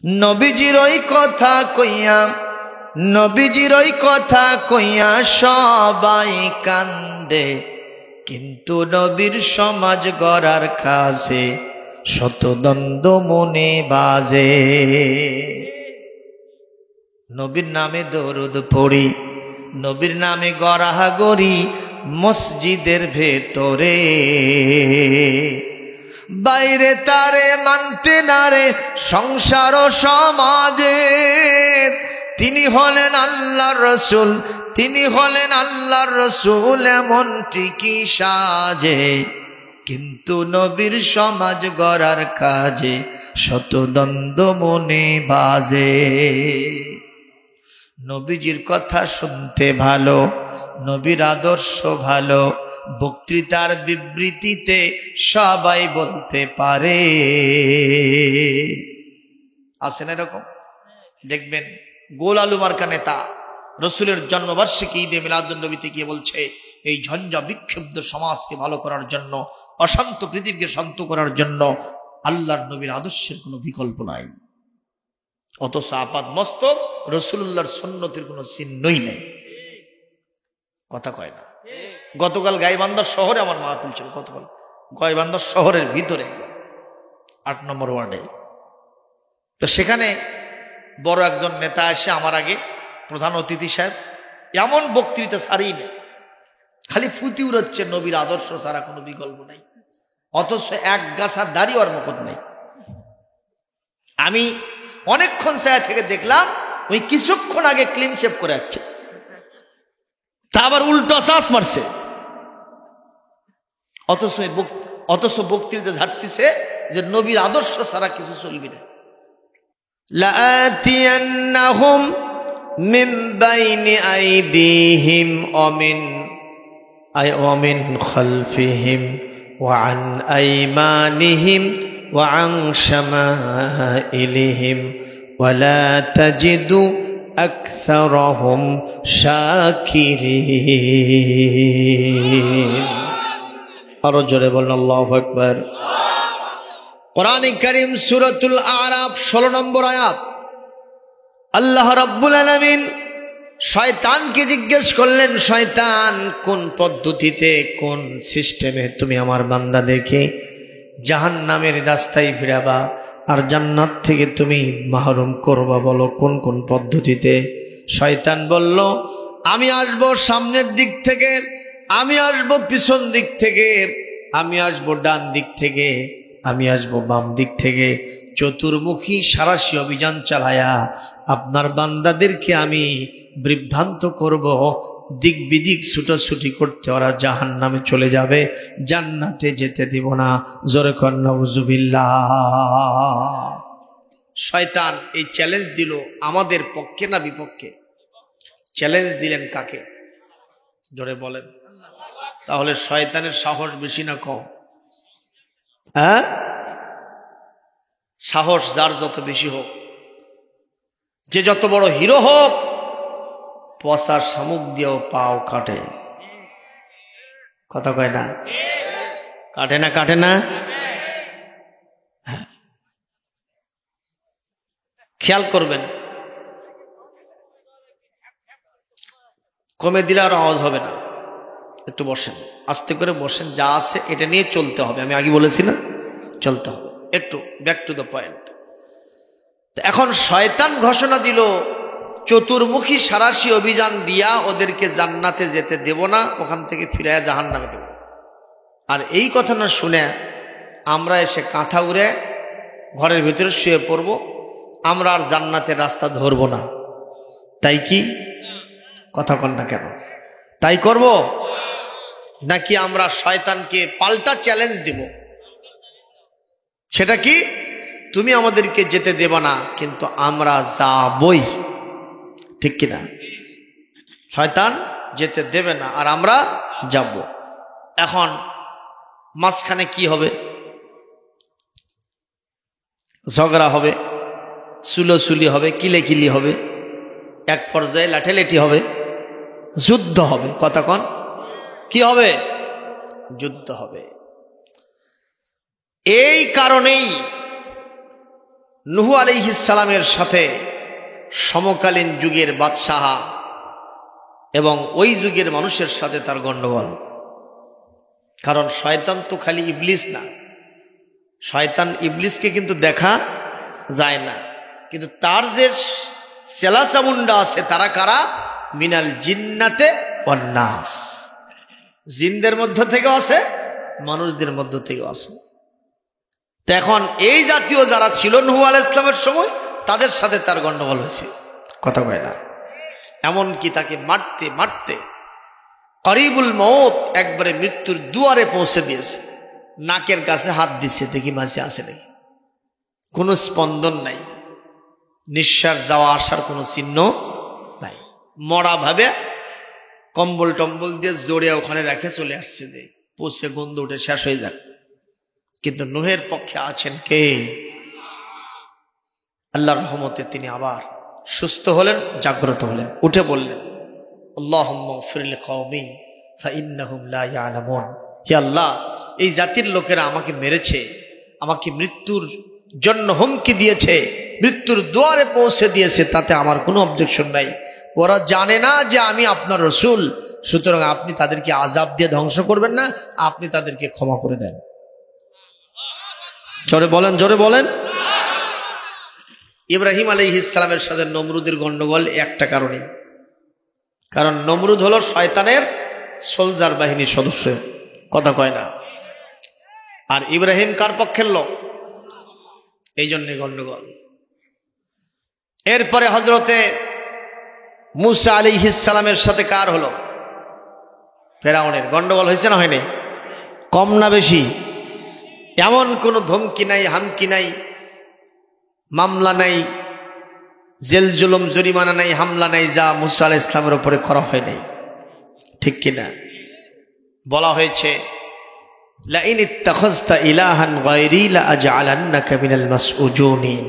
নবীজির ওই কথা কইয়া, নবীজির ওই কথা কইয়া সবাই কান্দে, কিন্তু নবীর সমাজ গড়ার কাছে শতদ্বন্দ্ব মনে বাজে। নবীর নামে দরুদ পড়ি, নবীর নামে গড়াগড়ি মসজিদের ভেতরে, বাইরে তারে মানতে না রে সংসার ও সমাজে। তিনি হলেন আল্লাহর রসুল, তিনি হলেন আল্লাহর রসুল, এমনটি কি সাজে, কিন্তু নবীর সমাজ গড়ার কাজে শতদ্বন্দ্ব মনে বাজে। নবীজির কথা শুনতে ভালো, নবীর আদর্শ ভালো, বক্তৃতার বিবৃতিতে সবাই বলতে পারে। আছেন এরকম? দেখবেন গোল আলু মার্কা নেতা রসুলের জন্মবার্ষিকী ঈদে মিলাদুন্নবীতে গিয়ে বলছে, এই ঝঞ্ঝা বিক্ষুব্ধ সমাজকে ভালো করার জন্য, অশান্ত পৃথিবীকে শান্ত করার জন্য আল্লাহর নবীর আদর্শের কোনো বিকল্প নাই। অথচ আপাত মস্তক রসুল্লাহর সুন্নতের কোনো চিহ্নই নেই। কথা কয় না? গতকাল গাইবান্ধার শহরে আমার মাহফিল ছিল, গতকাল গাইবান্ধার শহরের ভিতরে 8 নম্বর ওয়ার্ডে। তো সেখানে বড় একজন নেতা এসে আমার আগে, প্রধান অতিথি সাহেব, এমন বক্তৃতা ছাড়িয়ে নেই, খালি ফুটি উড়াচ্ছে নবীর আদর্শ ছাড়া কোনো বিকল্প নাই। অথচ এক গাছা দাড়ি ওর মুখত নাই। আমি অনেকক্ষণ ছায়া থেকে দেখলাম ওই কিছুক্ষণ আগে ক্লিন শেভ করে যাচ্ছে, তা আবার উল্টো শ্বাস মারছে। অথচ বক্তৃতা ঝাড়তেছে যে নবীর আদর্শ ছাড়া কিছু চলবে না। লাআতিয়ান্নাহুম মিন বাইনি আইদিহিম ওয়া মিন খালফিহিম ওয়া আন আইমানিহিম ওয়া আন শামাইলিহিম ওয়া লা তাজিদু আকসারহুম শাকিরিন। আরো জোরে বলুন আল্লাহু আকবার। কোরআনে কারীম সূরাতুল আরাফ 16 নম্বর আয়াত। আল্লাহ রাব্বুল আলামিন শয়তানকে জিজ্ঞেস করলেন, শয়তান কোন পদ্ধতিতে, কোন সিস্টেমে তুমি আমার বান্দাদেরকে জাহান্নামের রাস্তায় ফিরাবা আর জান্নাত থেকে তুমি মাহরুম করবা, বলো কোন কোন পদ্ধতিতে? শয়তান বলল, আমি আসবো সামনের দিক থেকে, আমি আসবো পিছন দিক থেকে, আমি আসবো ডান দিক থেকে, আমি আসবো বাম দিক থেকে, চতুর্মুখী সারাশি অভিযান চালায়া আপনার বান্দাদেরকে আমি বিভ্রান্ত করব, দিক বিদিক ছুটোছুটি করতে ওরা জাহান্নামে চলে যাবে, জান্নাতে যেতে দিব না। জোরে কর নাউজুবিল্লাহ। শয়তান এই চ্যালেঞ্জ দিল আমাদের পক্ষে না বিপক্ষে? চ্যালেঞ্জ দিলেন কাকে? জোরে বলেন। তাহলে শয়তানের সাহস বেশি না কম? হ্যাঁ, সাহস যার যত বেশি হোক, যে যত বড় হিরো হোক, পচার শামুক দিয়েও পাও কাটে। কথা কয় না? কাটে না? কাটে না? হ্যাঁ, খেয়াল করবেন, কমে দিলে আর আওয়াজ হবে না। একটু বসেন, আস্তে করে বসেন, যা আছে এটা নিয়ে চলতে হবে। আমি আগে বলেছি না, চলতে হবে। একটু ব্যাক টু দ্য পয়েন্ট। এখন শয়তান ঘোষণা দিল, চতুর্মুখী সারাশি অভিযান দিয়া ওদেরকে জান্নাতে যেতে দেব না, ওখান থেকে ফিরে জাহান্নামে দেব। আর এই কথা না শুনে আমরা এসে কাঁথা উড়ে ঘরের ভিতরে শুয়ে পড়ব, আমরা আর জান্নাতের রাস্তা ধরব না। তাই কি? কথা কন না কেন? তাই করব নাকি আমরা শয়তানকে পাল্টা চ্যালেঞ্জ দেব? সেটা কি? তুমি আমাদেরকে যেতে দেব না, কিন্তু আমরা যাবই। ঠিক কিনা? শয়তান যেতে দেবে না আর আমরা যাব। এখন মাঝখানে কি হবে? ঝগড়া হবে, সুলোসুলি হবে, কিলেকিলি হবে, এক পর্যায়ে লাঠেলাঠি হবে, যুদ্ধ হবে। কথা কন, কি হবে? যুদ্ধ হবে। এই কারণেই নূহ আলাইহিস সালামের সাথে সমকালীন যুগের বাদশাহ এবং ওই যুগের মানুষের সাথে তার গণ্ডগোল। কারণ শয়তান তো খালি ইবলিস না, শয়তান ইবলিসকে কিন্তু দেখা যায় না, কিন্তু তার যে চেলা চামুন্ডা আছে তারা কারা? মিনাল জিন্নাতে ওয়ান নাস, জিনদের মধ্য থেকে আছে, মানুষদের মধ্য থেকে আছে। এখন এই জাতীয় যারা ছিল নূহ আলাইহিস সালামের সময়, তাদের সাথে তার গন্ডগোল হয়েছে, কথা কয় না। এমনকি তাকে মারতে মারতে করিবুল মউত, একবারে মৃত্যুর দুয়ারে পৌঁছে দিয়েছে। নাকের কাছে হাত দিচ্ছে, দেখি মাঝে আসে নাকি, কোনো স্পন্দন নাই, নিঃশ্বাস যাওয়া আসার কোনো চিহ্ন নাই। মরা ভাবে কম্বল টম্বল দিয়ে জড়ে ওখানে রেখে চলে আসছে, যে পৌঁছে গন্ধ উঠে শেষ হয়ে যাক। কিন্তু নূহের পক্ষে আছেন কে? আল্লাহর রহমতে তিনি আবার সুস্থ হলেন, জাগ্রত হলেন, উঠে বললেন, আল্লাহুম্মা গফির লিকওমি ফাইন্নাহুম লা ইয়ালামুন। হে আল্লাহ, এই জাতির লোকেরা আমাকে মেরেছে, আমাকে মৃত্যুর জন্য হুমকি দিয়েছে, মৃত্যুর দুয়ারে পৌঁছে দিয়েছে, তাতে আমার কোনো অবজেকশন নাই। ওরা জানে না যে আমি আপনার রসুল, সুতরাং আপনি তাদেরকে আযাব দিয়ে ধ্বংস করবেন না, আপনি তাদেরকে ক্ষমা করে দেন। জোরে বলেন, জোরে বলেন। ইব্রাহিম আলাইহিস সালামের সাথে নমরুদের গন্ডগোল একটা কারণে, কারণ নমরুদ হলো শয়তানের সোলজার বাহিনীর সদস্য, কথা কয় না। আর ইব্রাহিম কার পক্ষের লোক? এই জন্য গন্ডগোল। এরপরে হযরতে মূসা আলাইহিস সালামের সাথে কার হলো? ফেরাউনের। গন্ডগোল হয়েছে না হয়নি? কম না বেশি? এমন কোনো ধমকি নাই, হামকি নাই, মামলা নাই, জেল জুলুম জরিমানা নাই, হামলা নাই, যা মূসা আলাইহিস সালামের উপরে করা হয় নাই, ঠিক কিনা? বলা হয়েছে, লাইন ইত্তাখাযতা ইলাহান গায়রি লাআজআলান্নাকা মিনাল মাসউজুনিন,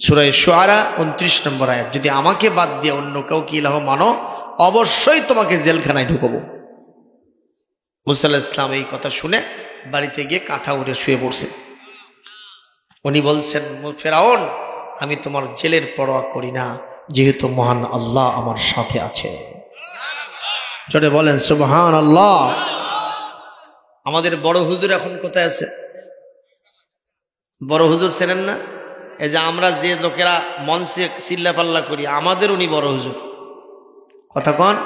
সূরা শুআরা 29 নম্বর আয়াত। যদি আমাকে বাদ দিয়ে অন্য কাউকে ইলাহ মানো, অবশ্যই তোমাকে জেলখানায় ঢুকাবো। মূসা আলাইহিস সালাম এই কথা শুনে বাড়িতে গিয়ে কাঁথা উড়ে শুয়ে পড়ছে। উনি বলছেন, ফেরাউন, আমি তোমার জেলের পরোয়া করি না, যেহেতু মহান আল্লাহ আমার সাথে আছে। জোরে বলেন সুবহানাল্লাহ। আমাদের বড় হুজুর এখন কোথায় আছে? বড় হুজুর চেনেন না? এই যে আমরা যে লোকেরা মঞ্চে চিল্লা পাল্লা করি, আমাদের উনি বড় হুজুর, কথা কন।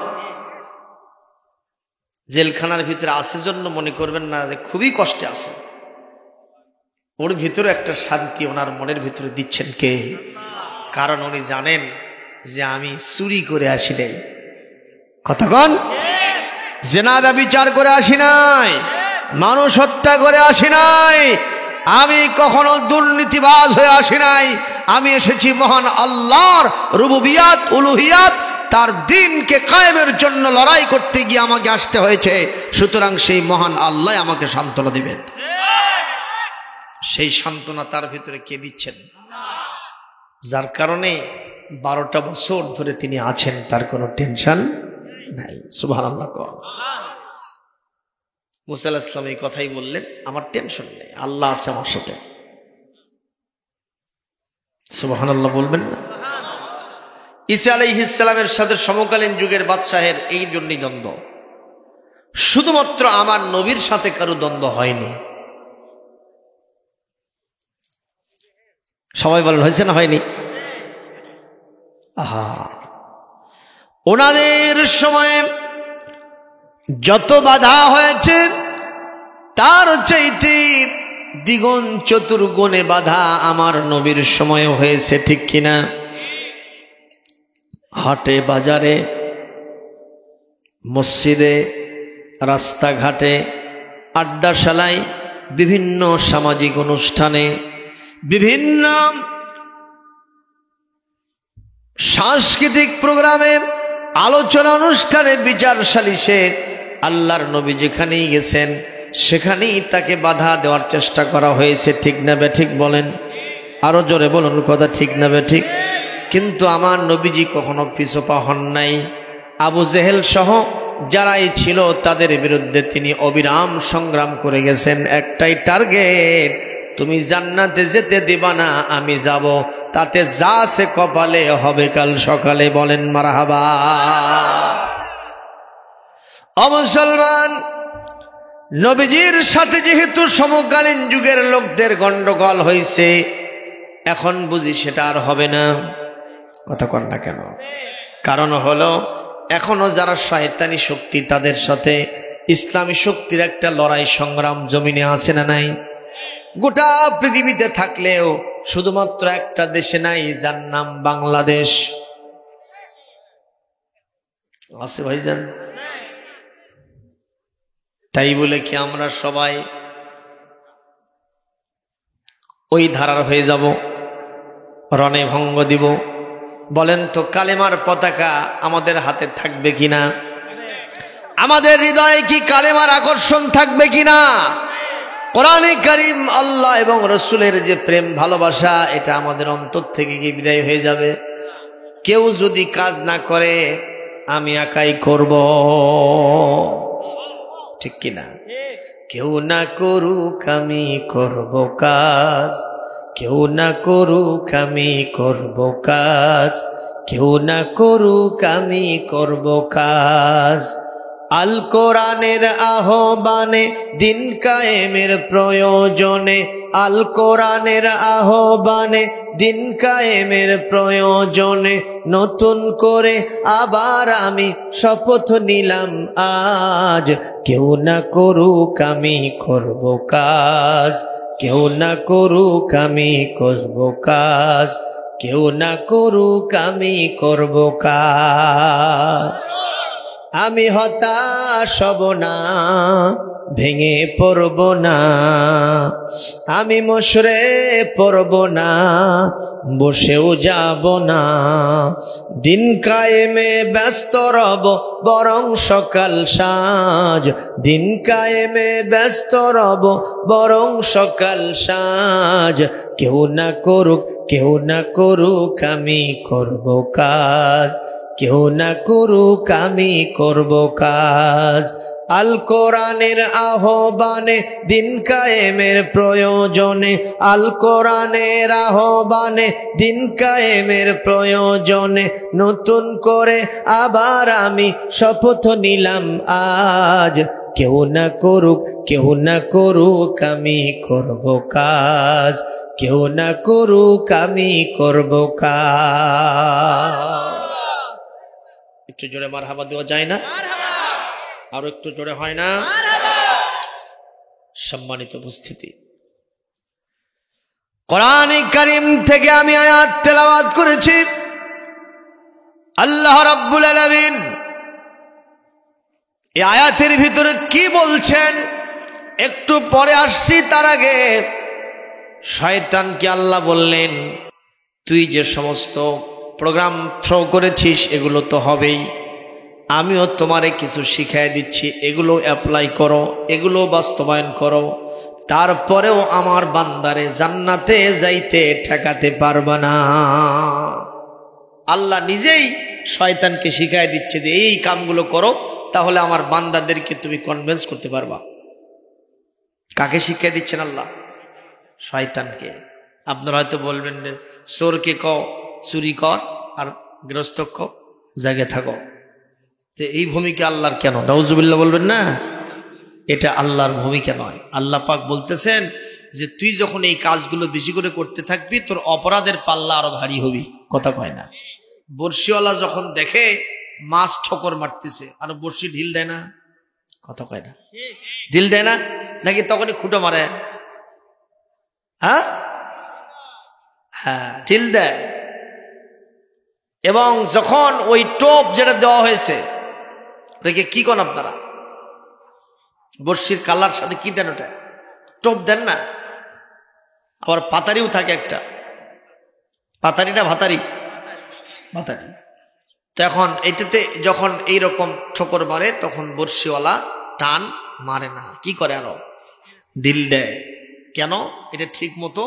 জেলখানার ভিতরে আছে জন্য মনে করবেন না যে খুবই কষ্টে আছে, ওর ভিতরে একটা শান্তি ওনার মনের ভিতরে দিচ্ছেন কে? কারণ উনি জানেন যে আমি চুরি করে আসি নাই, কথা কন, জিনা ব্যভিচার করে আসি নাই, মানুষ হত্যা করে আসি নাই, আমি কখনো দুর্নীতিবাজ হয়ে আসি নাই। আমি এসেছি মহান আল্লাহর রুবুবিয়াত উলুহিয়াত, তার দিনকে কায়েমের জন্য লড়াই করতে গিয়ে আমাকে আসতে হয়েছে। সুতরাং সেই মহান আল্লাহ আমাকে সান্ত্বনা দিবেন। সেই সান্ত্বনা তার ভিতরে কে দিচ্ছেন? যার কারণে 12টা বছর ধরে তিনি আছেন, তার কোনো টেনশন নাই। সুবহানাল্লাহ। মূসা আলাইহিস সালাম এই কথাই বললেন, আমার টেনশন নেই, আল্লাহ আছে আমার সাথে। সুবহানাল্লাহ বলবেন না? ঈসা আলাইহিস সালামের সাথে সমকালীন যুগের বাদশাহের এই জন্যই দ্বন্দ্ব, শুধুমাত্র আমার নবীর সাথে কারো দ্বন্দ্ব হয়নি। সবাই বলেন হয়েছে না হয়নি? আহা, ওনাদের সময়ে যত বাধা হয়েছে তার চাইতে দ্বিগুণ চতুর্গুণে বাধা আমার নবীর সময়ে হয়েছে, ঠিক কিনা? হাটে বাজারে, মসজিদে, রাস্তাঘাটে, আড্ডাশালায়, বিভিন্ন সামাজিক অনুষ্ঠানে, বিভিন্ন সাংস্কৃতিক প্রোগ্রামে, আলোচনা অনুষ্ঠানে, বিচার সালিশে আল্লাহর নবী যেখানেই গেছেন সেখানেই তাকে বাধা দেওয়ার চেষ্টা করা হয়েছে, ঠিক না বেঠিক বলেন? আরো জোরে বলুন কথা, ঠিক না বেঠিক? কিন্তু আমার নবীজি কখনো পিছপা হন নাই। আবু জেহেল সহ যারাই ছিল তাদের বিরুদ্ধে তিনি অবিরাম সংগ্রাম করে গেছেন, একটাই টার্গেট, তুমি জান্নাতে যেতে দিবা না, আমি যাব, তাতে যা সে কপালে হবে কাল সকালে। বলেন মারহাবা। ও মুসলমান, নবীজির সাথে যেহেতু সমকালীন যুগের লোকদের গন্ডগোল হয়েছে, এখন বুঝি সেটা আর হবে না। কথা কন না কেন? কারণ হলো এখনো যারা শয়তানি শক্তি, তাদের সাথে ইসলামী শক্তির একটা লড়াই সংগ্রাম জমিনে আছে না নাই? গোটা পৃথিবীতে থাকলেও শুধুমাত্র একটা দেশে নাই, যার নাম বাংলাদেশ। আছে ভাইজান? তাই বলে কি আমরা সবাই ওই ধারার হয়ে যাব, রণে ভঙ্গ দিব? বলেন তো, কালেমার পতাকা আমাদের হাতে থাকবে কিনা? আমাদের হৃদয়ে কি কালেমার আকর্ষণ থাকবে কিনা? কোরআনে কারীম, আল্লাহ এবং রসুলের যে প্রেম ভালোবাসা, এটা আমাদের অন্তর থেকে কি বিদায় হয়ে যাবে? কেউ যদি কাজ না করে, আমি একাই করব, ঠিক কিনা? কেউ না করুক আমি করব কাজ, কেউ না করুক আমি করব কাজ, কেউ না করুক আমি করব কাজ। আল কোরআনের আহ্বানে, দিন কায়েমের প্রয়োজনে, আল কোরআনের আহ্বানে, দিন কায়েমের প্রয়োজনে, নতুন করে আবার আমি শপথ নিলাম আজ, কেউ না করুক আমি করব কাজ, কেউ না করুক আমি করব কাজ, কেউ না করুক আমি করব কাজ। আমি হতাশ হব না, ভেঙে পড়ব না, আমি মশরে পড়ব না, বসেও যাব না, দিন কায়েমে ব্যস্ত রব বরং সকাল সাঁঝ, দিন কায়েমে ব্যস্ত রব বরং সকাল সাঁঝ, কেউ না করুক, কেউ না করুক আমি করব কাজ, কেউ না করুক আমি করব কাজ। আল কোরআনের আহ্বানে, দিন কায়েমের প্রয়োজনে, আল কোরআনের আহ্বানে, দিন কায়েমের প্রয়োজনে, নতুন করে আবার আমি শপথ নিলাম আজ, কেউ না করুক, কেউ না করুক আমি করব কাজ, কেউ না করুক আমি করব কাজ। একটু জোরে মারহাবা দেওয়া যায় না? আরো একটু জোরে হয় না? সম্মানিত উপস্থিতি, কোরআন কারীম থেকে আমি আয়াত তেলাওয়াত করেছি। আল্লাহ রাব্বুল আলামিন এই আয়াতের ভিতরে কি বলছেন একটু পরে আসছি। তার আগে শয়তানকে আল্লাহ বললেন, তুই যে সমস্ত প্রোগ্রাম থ্রো করেছিস এগুলো তো হবেই, আমিও তোমারে কিছু শিখিয়ে দিচ্ছি, এগুলো অ্যাপ্লাই করো, এগুলো বাস্তবায়ন করো, তারপরেও আমার বান্দারে জান্নাতে যাইতে ঠেকাতে পারবে না। আল্লাহ নিজেই শয়তানকে শিখিয়ে দিচ্ছে যে এই কামগুলো করো, তাহলে আমার বান্দাদেরকে তুমি কনভিন্স করতে পারবা। কাকে শিখিয়ে দিচ্ছেন আল্লাহ? শয়তানকে। আপনারা হয়তো বলবেন, চোরকে ক চুরি কর আর গৃহস্থ ক জায়গায় থাকো, এই ভূমিকা আল্লাহর কেন? নাউজুবিল্লাহ বলবেন না, এটা আল্লাহর ভূমিকা নয়। আল্লাহ পাক বলতেছেন যে তুই যখন এই কাজগুলো বেশি করে করতে থাকবি, তোর অপরাধের পাল্লা আরো ভারী হবি। কথা কয় না? বর্ষিওয়ালা যখন দেখে মাছ ঠোকর মারতেছে, আর বর্ষি ঢিল দেয় না? কথা কয় না? ঢিল দেয় না নাকি তখনই খুঁটো মারে? হ্যাঁ হ্যাঁ, ঢিল দেয়। এবং যখন ওই টোপ যেটা দেওয়া হয়েছে, ওটাকে কি কোন আপনারা? বর্ষির কালার সাথে কি দেন? ওটা টোপ দেন না? আবার পাতারিও থাকে একটা, পাতারি না ভাতারি? ভাতারি। তো এখন এটাতে যখন এইরকম ঠোকর মারে, তখন বর্ষিওয়ালা টান মারে না, কি করে? আরো ঢিল দেয়। কেন? এটা ঠিক মতো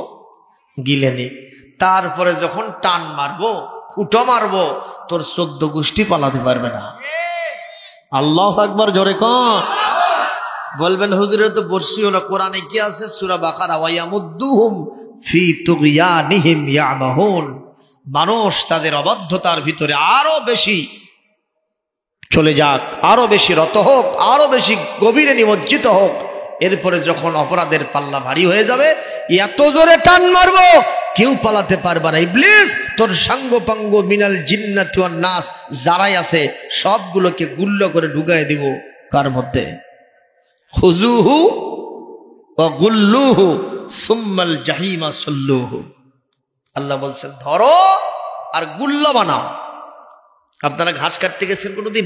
গিলে নি। তারপরে যখন টান মারবো, খুঁটো মারবো, তোর 14 গোষ্ঠী পালাতে পারবে না। আল্লাহু আকবার, জোরে কর। বলবেন হুজুরের তো বর্ষি হলো, কোরআনে কি আছে? সূরা বাকারা, ওয়ায়ামুদ্দুহুম ফি তুগয়ানিহিম ইয়ামাহুন। মানুষ তাদের অবাধ্যতার ভিতরে আরো বেশি চলে যাক, আরো বেশি রত হোক, আরো বেশি গভীরে নিমজ্জিত হোক। এরপরে যখন অপরাধের পাল্লা ভারী হয়ে যাবে, এত জোরে টান মারবো কেউ পালাতে পারবে না। ইবলিস তোর সাঙ্গ পাঙ্গ মিনাল জিন্নাতি ওয়ান নাস যারাই আছে সবগুলোকে গুল্ল করে ঢুকায় দিব কার মধ্যে? খুযুহু ওয়া গুল্লুহু সুম্মাল জাহিমা সাল্লুহু। আল্লাহ বলছেন ধরো আর গুল্লা বানাও। আপনারা ঘাস কাটতে গেছেন কোনোদিন?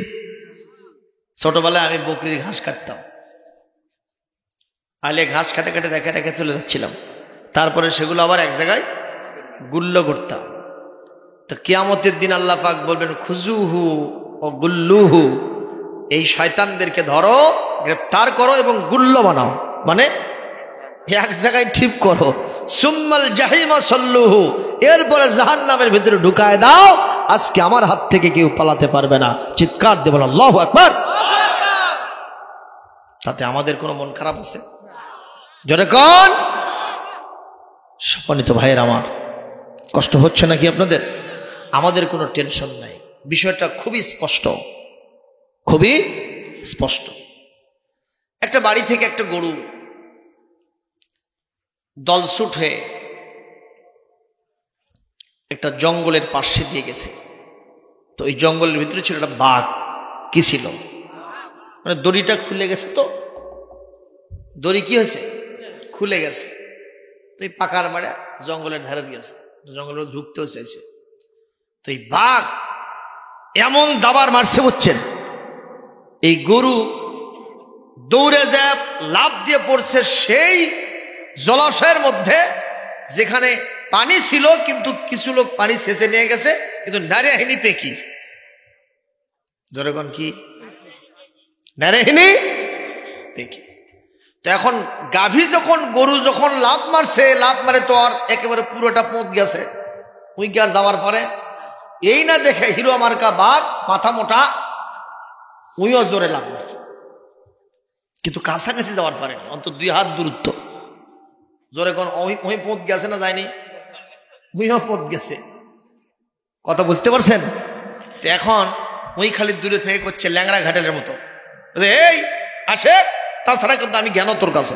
ছোটবেলায় আমি বকরির ঘাস কাটতাম, আলে ঘাস কাটে কাটে রেখে রেখে চলে যাচ্ছিলাম, তারপরে সেগুলো আবার এক জায়গায় গুল্ল করতাম। তো কিয়ামতের দিন আল্লাহ পাক বলবেন খুযুহু ও গুল্লুহু, এই শয়তানদেরকে ধরো, গ্রেফতার করো এবং গুল্ল বানাও, মানে এক জায়গায় ঠিক করো। সুম্মাল জাহিমা সাল্লুহু, এরপরে জাহান্নামের ভিতরে ঢুকায় দাও। আজকে আমার হাত থেকে কেউ পালাতে পারবে না। চিৎকার দেবেন আল্লাহু আকবার। তাতে আমাদের কোনো মন খারাপ আছে? জোরে কোন? সম্মানিত ভাইয়ের আমার, কষ্ট হচ্ছে নাকি আপনাদের? আমাদের কোনো টেনশন নাই, বিষয়টা খুবই স্পষ্ট, খুবই স্পষ্ট। একটা বাড়ি থেকে একটা গরু দলছুট হয়ে একটা জঙ্গলের পাশে দিয়ে গেছে। তো এই জঙ্গলের ভিতরে ছিল একটা বাঘ। কি ছিল? মানে দড়িটা খুলে গেছে, তো দড়ি কি হয়েছে? খুলে গেছে। তো এই পাকার মারে জঙ্গলের ধারে দিয়েছে, জঙ্গলে ঢুকতেও চাইছে। তো এই বাঘ এমন দাবার মারছে বুঝছেন, এই গরু দৌড়ে যায় লাফ দিয়ে পড়ছে সেই জলাশয়ের মধ্যে যেখানে পানি ছিল, কিন্তু কিছু লোক পানি ছেঁচে নিয়ে গেছে, কিন্তু নারেহিনী পেকি। জনগণ কি? নারেহিনী পেকি। তো এখন গাভী যখন গরু যখন লাফ মারছে, লাফ মারে তো আর একেবারে পুরোটা পোঁত গেছে, উই কি আর যাওয়ার পরে এই না দেখে হিরো মার্কা বাঘ মাথা মোটা, উইও জোরে লাফ মারছে, কিন্তু কাছাকাছি যাওয়ার পারেনি, অন্তত 2 হাত দূরত্ব। জোরে কোন ওই পোঁত গেছে না যায়নি? উইও পোঁত গেছে। কথা বুঝতে পারছেন? এখন ওই খালি দূরে থেকে করছে ল্যাংড়া ঘাটেলের মতো, এই আসে, তাছাড়া কিন্তু আমি জ্ঞান তোর কাছে।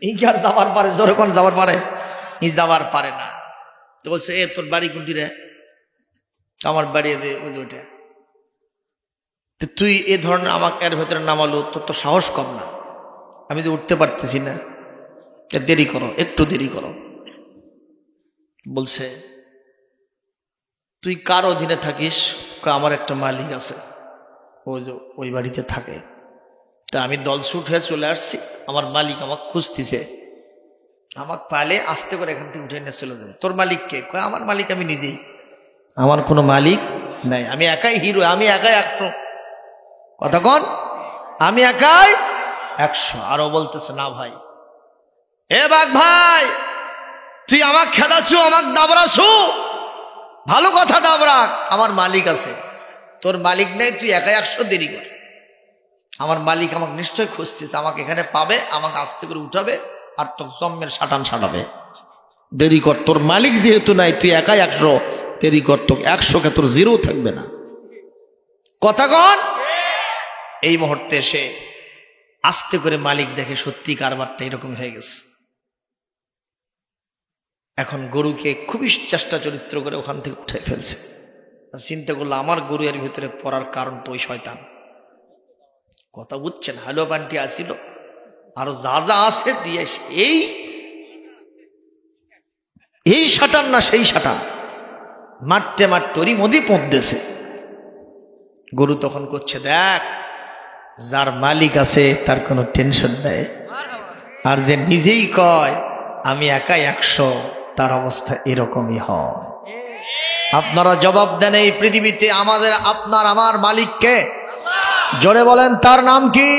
এই কি আর যাবার পারে? জোরে কোন যাবার পারে? এই যাবার পারে না। তো বলছে এ তোর বাড়ি কোনটি রে? আমার বাড়ি দে ওইটা। তুই এ ধরনের আমাকে এর ভেতরে নামালো, তোর তো সাহস কম না, আমি যে উঠতে পারতেছি না, দেরি করো, একটু দেরি করো। বলছে তুই কার অধীনে থাকিস? আমার একটা মালিক আছে, ওই বাড়িতে থাকে। তা আমি দলছুট হয়ে চলে আসছি, আমার মালিক আমাকে খুঁজতেছে, আমাকে পালে আস্তে করে এখান থেকে উঠে নিয়ে চলে যাবে। তোর মালিক কে? কয় আমার মালিক আমি নিজেই, আমার কোনো মালিক নাই, আমি একাই হিরো, আমি একাই 100। কথা কন, আমি একাই 100। আরো বলতেছে না ভাই, এ বাঘ ভাই, তুই আমাকে খেদাছু, আমাকে দাবরাছু, ভালো কথা দাবরা, আমার মালিক আছে, তোর মালিক নেই, তুই একাই 100, দেরি কর। আমার মালিক আমাকে নিশ্চয় খুঁজতেছে, আমাকে এখানে পাবে, আমাকে আস্তে করে উঠাবে আর তোর জম্মের সাটান সাটাবে, দেরি কর। তোর মালিক যেহেতু নাই, তুই একাই 100, দেরি কর, তোকে 100কে তোর 0 থাকবে না। কথা কন। এই মুহূর্তে এসে আস্তে করে মালিক দেখে সত্যি কারবারটা এরকম হয়ে গেছে। এখন গরুকে খুবই চেষ্টা চরিত্র করে ওখান থেকে উঠে ফেলছে। চিন্তা করলো আমার গরু এর ভিতরে পড়ার কারণ তো ওই শয়তান। কথা বুঝছেন? হালুয়া পান্টি আসিল, আরো যা যা আছে দিয়ে এই শাটান না সেই শাটান মারতে মারতে ওরই মধ্যে পৌঁছেছে। গরু তখন করছে, দেখ যার মালিক আছে তার কোনো টেনশন নেই, আর যে নিজেই কয় আমি একাই 100, তার অবস্থা এরকমই হয়। আপনারা জবাব দেন, এই পৃথিবীতে আমাদের আপনার আমার মালিককে? জোরে বলেন, তার নাম কি?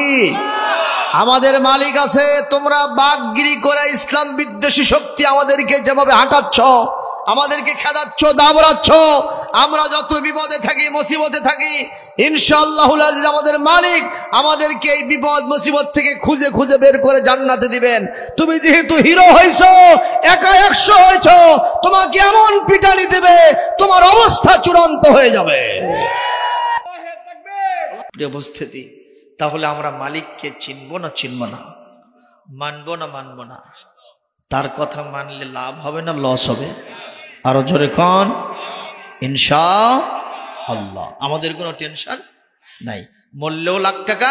আমাদের মালিক আছে। তোমরা বাকগিরি করে ইসলাম বিদ্বেষী শক্তি আমাদেরকে যেভাবে হাঁকাচ্ছ, আমাদেরকে খেদাচ্ছ, দাবড়াচ্ছ। আমরা যত বিপদে থাকি, মুসিবতে থাকি, ইনশাআল্লাহুল আজিজ আমাদের মালিক আমাদেরকে এই বিপদ মুসিবত থেকে খুঁজে খুঁজে বের করে জান্নাতে দিবেন। তুমি যেহেতু হিরো হইছো, একা 100 হইছো, তোমাকে এমন পিটানি দেবে তোমার অবস্থা চূড়ান্ত হয়ে যাবে। প্রিয় উপস্থিতি, তাহলে আমরা মালিককে চিনবো না চিনব না, মানবো না মানবো না? তার কথা মানলে লাভ হবে না লস হবে? আরো জোরে কোন ইনশাআল্লাহ। আমাদের কোনো টেনশন নাই, মরলেও লাখ টাকা,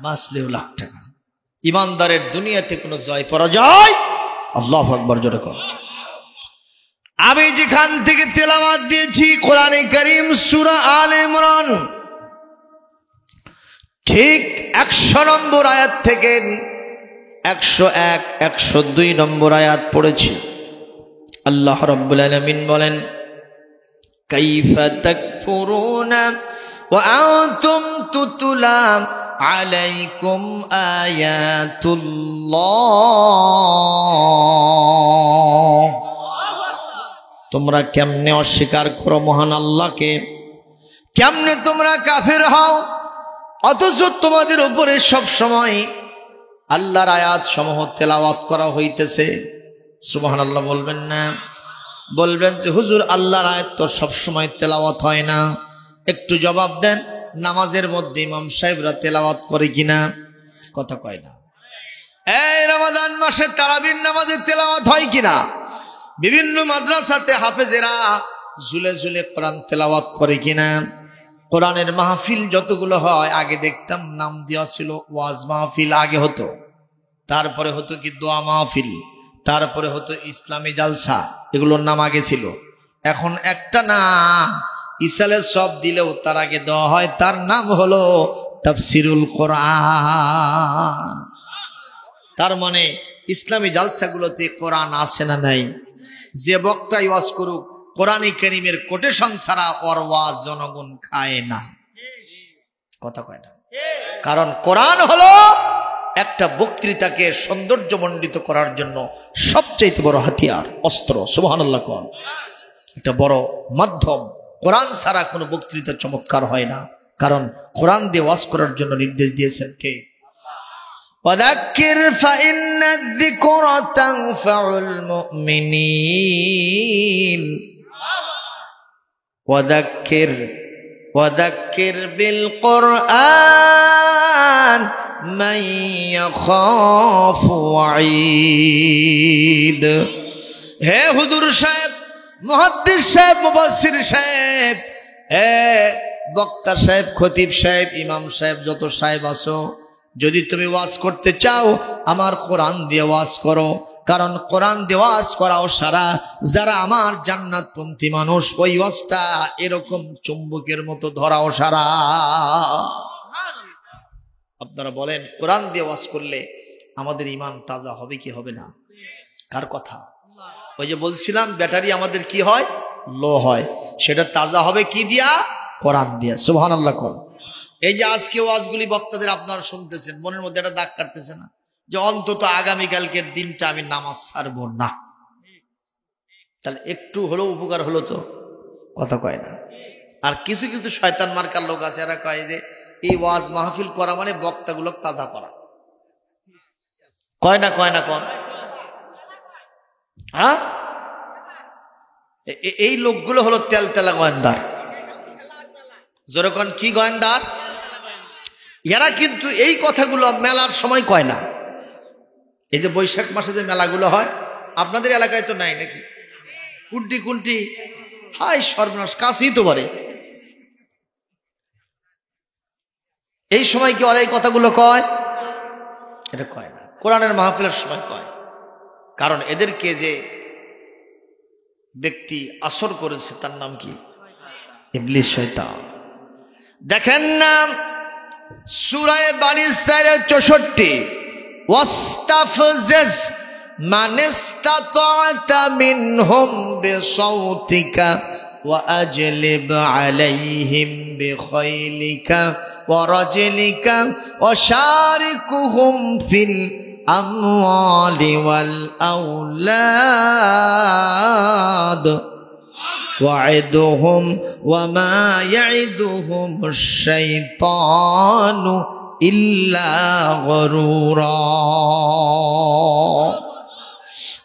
বাঁচলেও লাখ টাকা। ইমানদারের দুনিয়াতে কোনো জয় পরাজয়। আল্লাহু আকবার, জোরে কোন। আমি যেখান থেকে তেলাওয়াত দিয়েছি কোরআনে কারীম সূরা আলে ইমরান ঠিক 100 নম্বর আয়াত থেকে 101, 102 নম্বর আয়াত পড়েছি। আল্লাহ রাব্বুল আলামিন বলেন, কাইফা তাকফুরুনা ওয়া আনতুম তুতলা আলাইকুম আয়াতুল্লাহ। তোমরা কেমনে অস্বীকার করো মহান আল্লাহকে, কেমনে তোমরা কাফের হও, অথচ তোমাদের উপরে সব সময় আল্লাহর আয়াত সমূহ তেলাওয়াত করা হইতেছে। সুবহানাল্লাহ বলবেন না? বলবেন যে হুজুর আল্লাহর আয়াত তো সব সময় তেলাওয়াত হয় না। একটু জবাব দেন, নামাজের মধ্যে ইমাম সাহেবরা তেলাওয়াত করে কিনা? কথা কয় না। এই রমাদান মাসে তারাবির নামাজে তেলাওয়াত হয় কিনা? বিভিন্ন মাদ্রাসাতে হাফেজেরা ঝুলে ঝুলে কোরআন তেলাওয়াত করে কিনা? কোরআনের মাহফিল যতগুলো হয়, আগে দেখতাম নাম দেওয়া ছিল ওয়াজ মাহফিল, আগে হতো। তারপরে হতো কি দোয়া মাহফিল, তারপরে হতো ইসলামী জালসা, এগুলোর নাম আগে ছিল। এখন একটা নাম ইসালে সব দিলেও তার আগে দেওয়া হয়, তার নাম হলো তাফসিরুল কোরআন। তার মানে ইসলামী জালসাগুলোতে কোরআন আসে না নাই? যে বক্তাই ওয়াজ করুক, কোরআনে কারীমের কোটেশন ছাড়া ওর ওয়াজ জনগণ খায় না। কথা কয় না? কারণ কোরআন হলো একটা বক্তৃতাকে সৌন্দর্যমণ্ডিত করার জন্য সবচেয়ে বড় হাতিয়ার, অস্ত্র। সুবহানাল্লাহ কোন একটা বড় মাধ্যম। কোরআন ছাড়া কোনো বক্তৃতা চমৎকার হয় না, কারণ কোরআন দিয়ে ওয়াজ করার জন্য নির্দেশ দিয়েছেন কে? ওয়াযাক্কির ফাইন্নায যিকরা তানফাউল মুমিনিন। ওয়াযাক্কির বিল কুরআন মান ইয়াখাফু ওয়াঈদ। হে হুজুর সাহেব, মুহাদ্দিস সাহেব, মুফাসসির সাহেব, বক্তা সাহেব, খতিব সাহেব, ইমাম সাহেব, যত সাহেব আছো, যদি তুমি ওয়াজ করতে চাও আমার কোরআন দিয়ে ওয়াজ করো। কারণ কোরআন দিয়ে ওয়াজ করাও সারা, যারা আমার জান্নাতপন্থী মানুষ, ওই ওয়াজটা এরকম চুম্বকের মতো ধরাও সারা। আপনারা বলেন, কোরআন দিয়ে ওয়াজ করলে আমাদের ঈমান তাজা হবে কি হবে না? কার কথা? ওই যে বলছিলাম ব্যাটারি আমাদের কি হয়? লো হয়। সেটা তাজা হবে কি দিয়া? কোরআন দিয়া। সুবহানাল্লাহ কোন। এই যে আজকে ওয়াজগুলি বক্তাদের আপনারা শুনতেছেন, মনের মধ্যে একটা দাগ কাটতেছে না যে অন্তত আগামীকালকের দিনটা আমি নামাজ ছাড়বো না? তাহলে একটু হলেও উপকার হলো তো? কথা কয় না। আর কিছু কিছু শয়তান মার্কার লোক আছে, এরা কয় যে এই ওয়াজ মাহফিল করা মানে বক্তাগুলো তাজা করা। কয় না? কয় না? কোন? হ্যাঁ, এই লোকগুলো হলো তেলতেলা গোয়েন্দার। যেরকম কি গোয়েন্দার? এরা কিন্তু এই কথাগুলো মেলার সময় কয় না। এই যে বৈশাখ মাসে যে মেলাগুলো হয়, আপনাদের এলাকায় তো নাই নাকি? কুন্টি কুন্টি, হাই সর্বনাশ, কাছেই তো পারে। এই সময় কি ওরা এই কথাগুলো কয়? এটা কয় না। কোরআনের মাহফিলের সময় কয়। কারণ এদেরকে যে ব্যক্তি আসর করেছে তার নাম কি? ইবলিস, শয়তান। দেখেন না সূরা বানী ইসরাঈলের 64, ওয়াস্তাফজিজ মান ইসতাতা'তা মিনহুম বিসাউতিকা ওয়া আজলিব আলাইহিম বিখাইলিকা ওয়া রাজলিকা ওয়া শারিকুহুম ফিল আমওয়ালি ওয়াল আওলাদ ওয়াইদুহুম ওয়া মা ইয়াইদুহুমুশ শাইতানু ইল্লা গরুরা।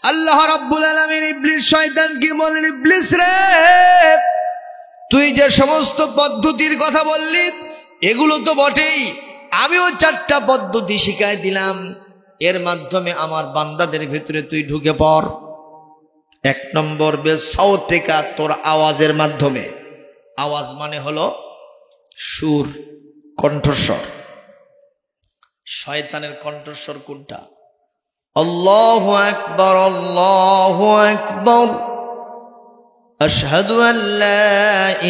আল্লাহ রাব্বুল আলামিন ইবলিস শয়তানকে বললেন, ইবলিস রে, তুই যে সমস্ত পদ্ধতির কথা বললি এগুলো তো বটেই, আমিও 4টা পদ্ধতি শিখাই দিলাম, এর মাধ্যমে আমার বান্দাদের ভিতরে তুই ঢুকে পড়। 1 নম্বর বেসাউতিকা, তোর আওয়াজের মাধ্যমে। আওয়াজ মানে হলো সুর, কণ্ঠস্বর। শয়তানের কণ্ঠস্বর কোনটা? আল্লাহু আকবার, আল্লাহু আকবার, আশহাদু আল্লা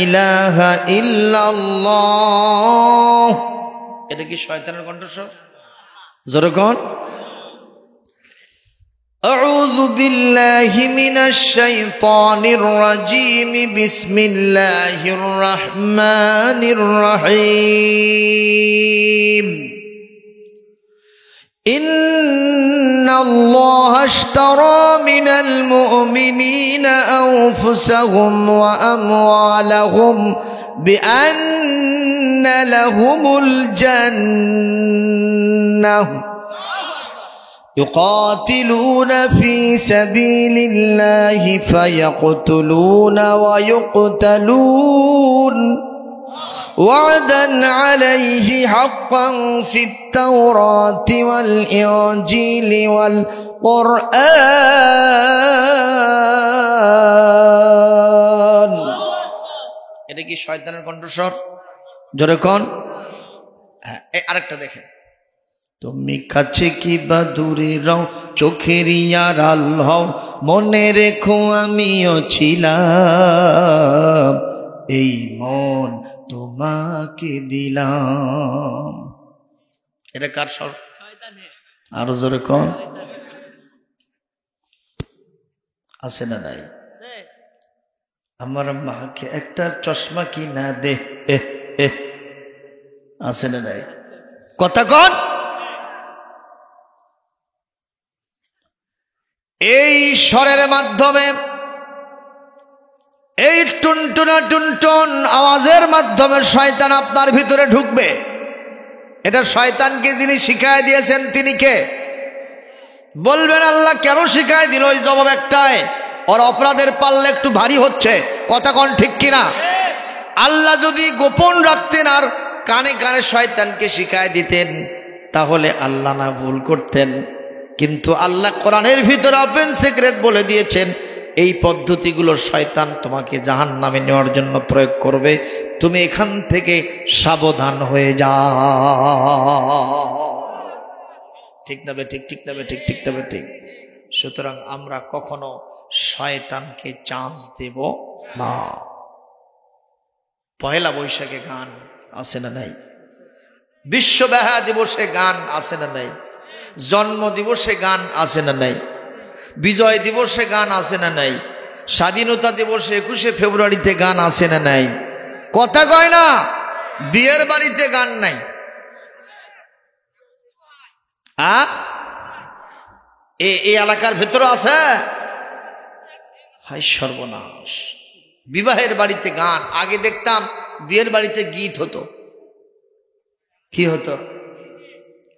ইলাহা ইল্লাল্লাহ। এটা কি শয়তানের কণ্ঠস্বর? জোরে কোন? আউযু বিল্লাহি মিনাশ শাইতানির রাজীম, বিসমিল্লাহির রহমানির রহিম। ইন্নাল্লাহা আশতারা মিনাল মুমিনিনা আনফুসাহুম ওয়া আমওয়ালাহুম বিআন্না লাহুমুল জান্নাহ يقاتلون في سبيل الله فيقتلون ويقتلون وعدا عليه حقا في التوراة والإنجيل والقرآن। এটা কি শয়তানের কণ্ঠস্বর? জোরে কোন? হ্যাঁ, আরেকটা দেখেন। তুমি কাছে কি বা দূরে রও, চোখেরই আড়াল হও, মনে রেখো আমিও ছিলাম, এই মন তোমাকে দিলাম। এটা কার স্বর? আরো জোরে কোন? আছে না নাই? আমার মাকে একটা চশমা কিনা দে, আছে না নাই? কথা কন। এই স্বরের মাধ্যমে, এই টুনটুনা টুনটুন আওয়াজের মাধ্যমে শয়তান আপনার ভিতরে ঢুকবে। এটা শয়তানকে যিনি শিখায় দিয়েছেন তিনি কে? বলবেন আল্লাহ কেন শিখায় দিল? ওই জবাব একটাই, ওর অপরাধের পাল্লা একটু ভারী হচ্ছে। কথা কোন ঠিক কিনা? আল্লাহ যদি গোপন রাখতেন আর কানে কানে শয়তানকে শিখায় দিতেন, তাহলে আল্লাহ না ভুল করতেন। কিন্তু আল্লাহ কোরআনের ভিতরে ওপেন সিক্রেট বলে দিয়েছেন, এই পদ্ধতিগুলো শয়তান তোমাকে জাহান্নামে নেওয়ার জন্য প্রয়োগ করবে, তুমি এখান থেকে সাবধান হয়ে যাও। ঠিক না বে ঠিক? ঠিক না বে ঠিক? ঠিক না বে ঠিক? সুতরাং আমরা কখনো শয়তানকে চান্স দেব না। পহেলা বৈশাখে গান আছে না নাই? বিশ্ব বেহা দিবসে গান আছে না নাই? জন্ম দিবসে গান আছে না নাই? বিজয় দিবসে গান আছে না নাই? স্বাধীনতা দিবসে 21শে ফেব্রুয়ারিতে গান আছে না নাই? কথা কয় না? বিয়ের বাড়িতে গান নাই। এই এলাকার ভেতরে আছে? হায় সর্বনাশ! বিবাহের বাড়িতে গান। আগে দেখতাম বিয়ের বাড়িতে গীত হতো। কি হতো?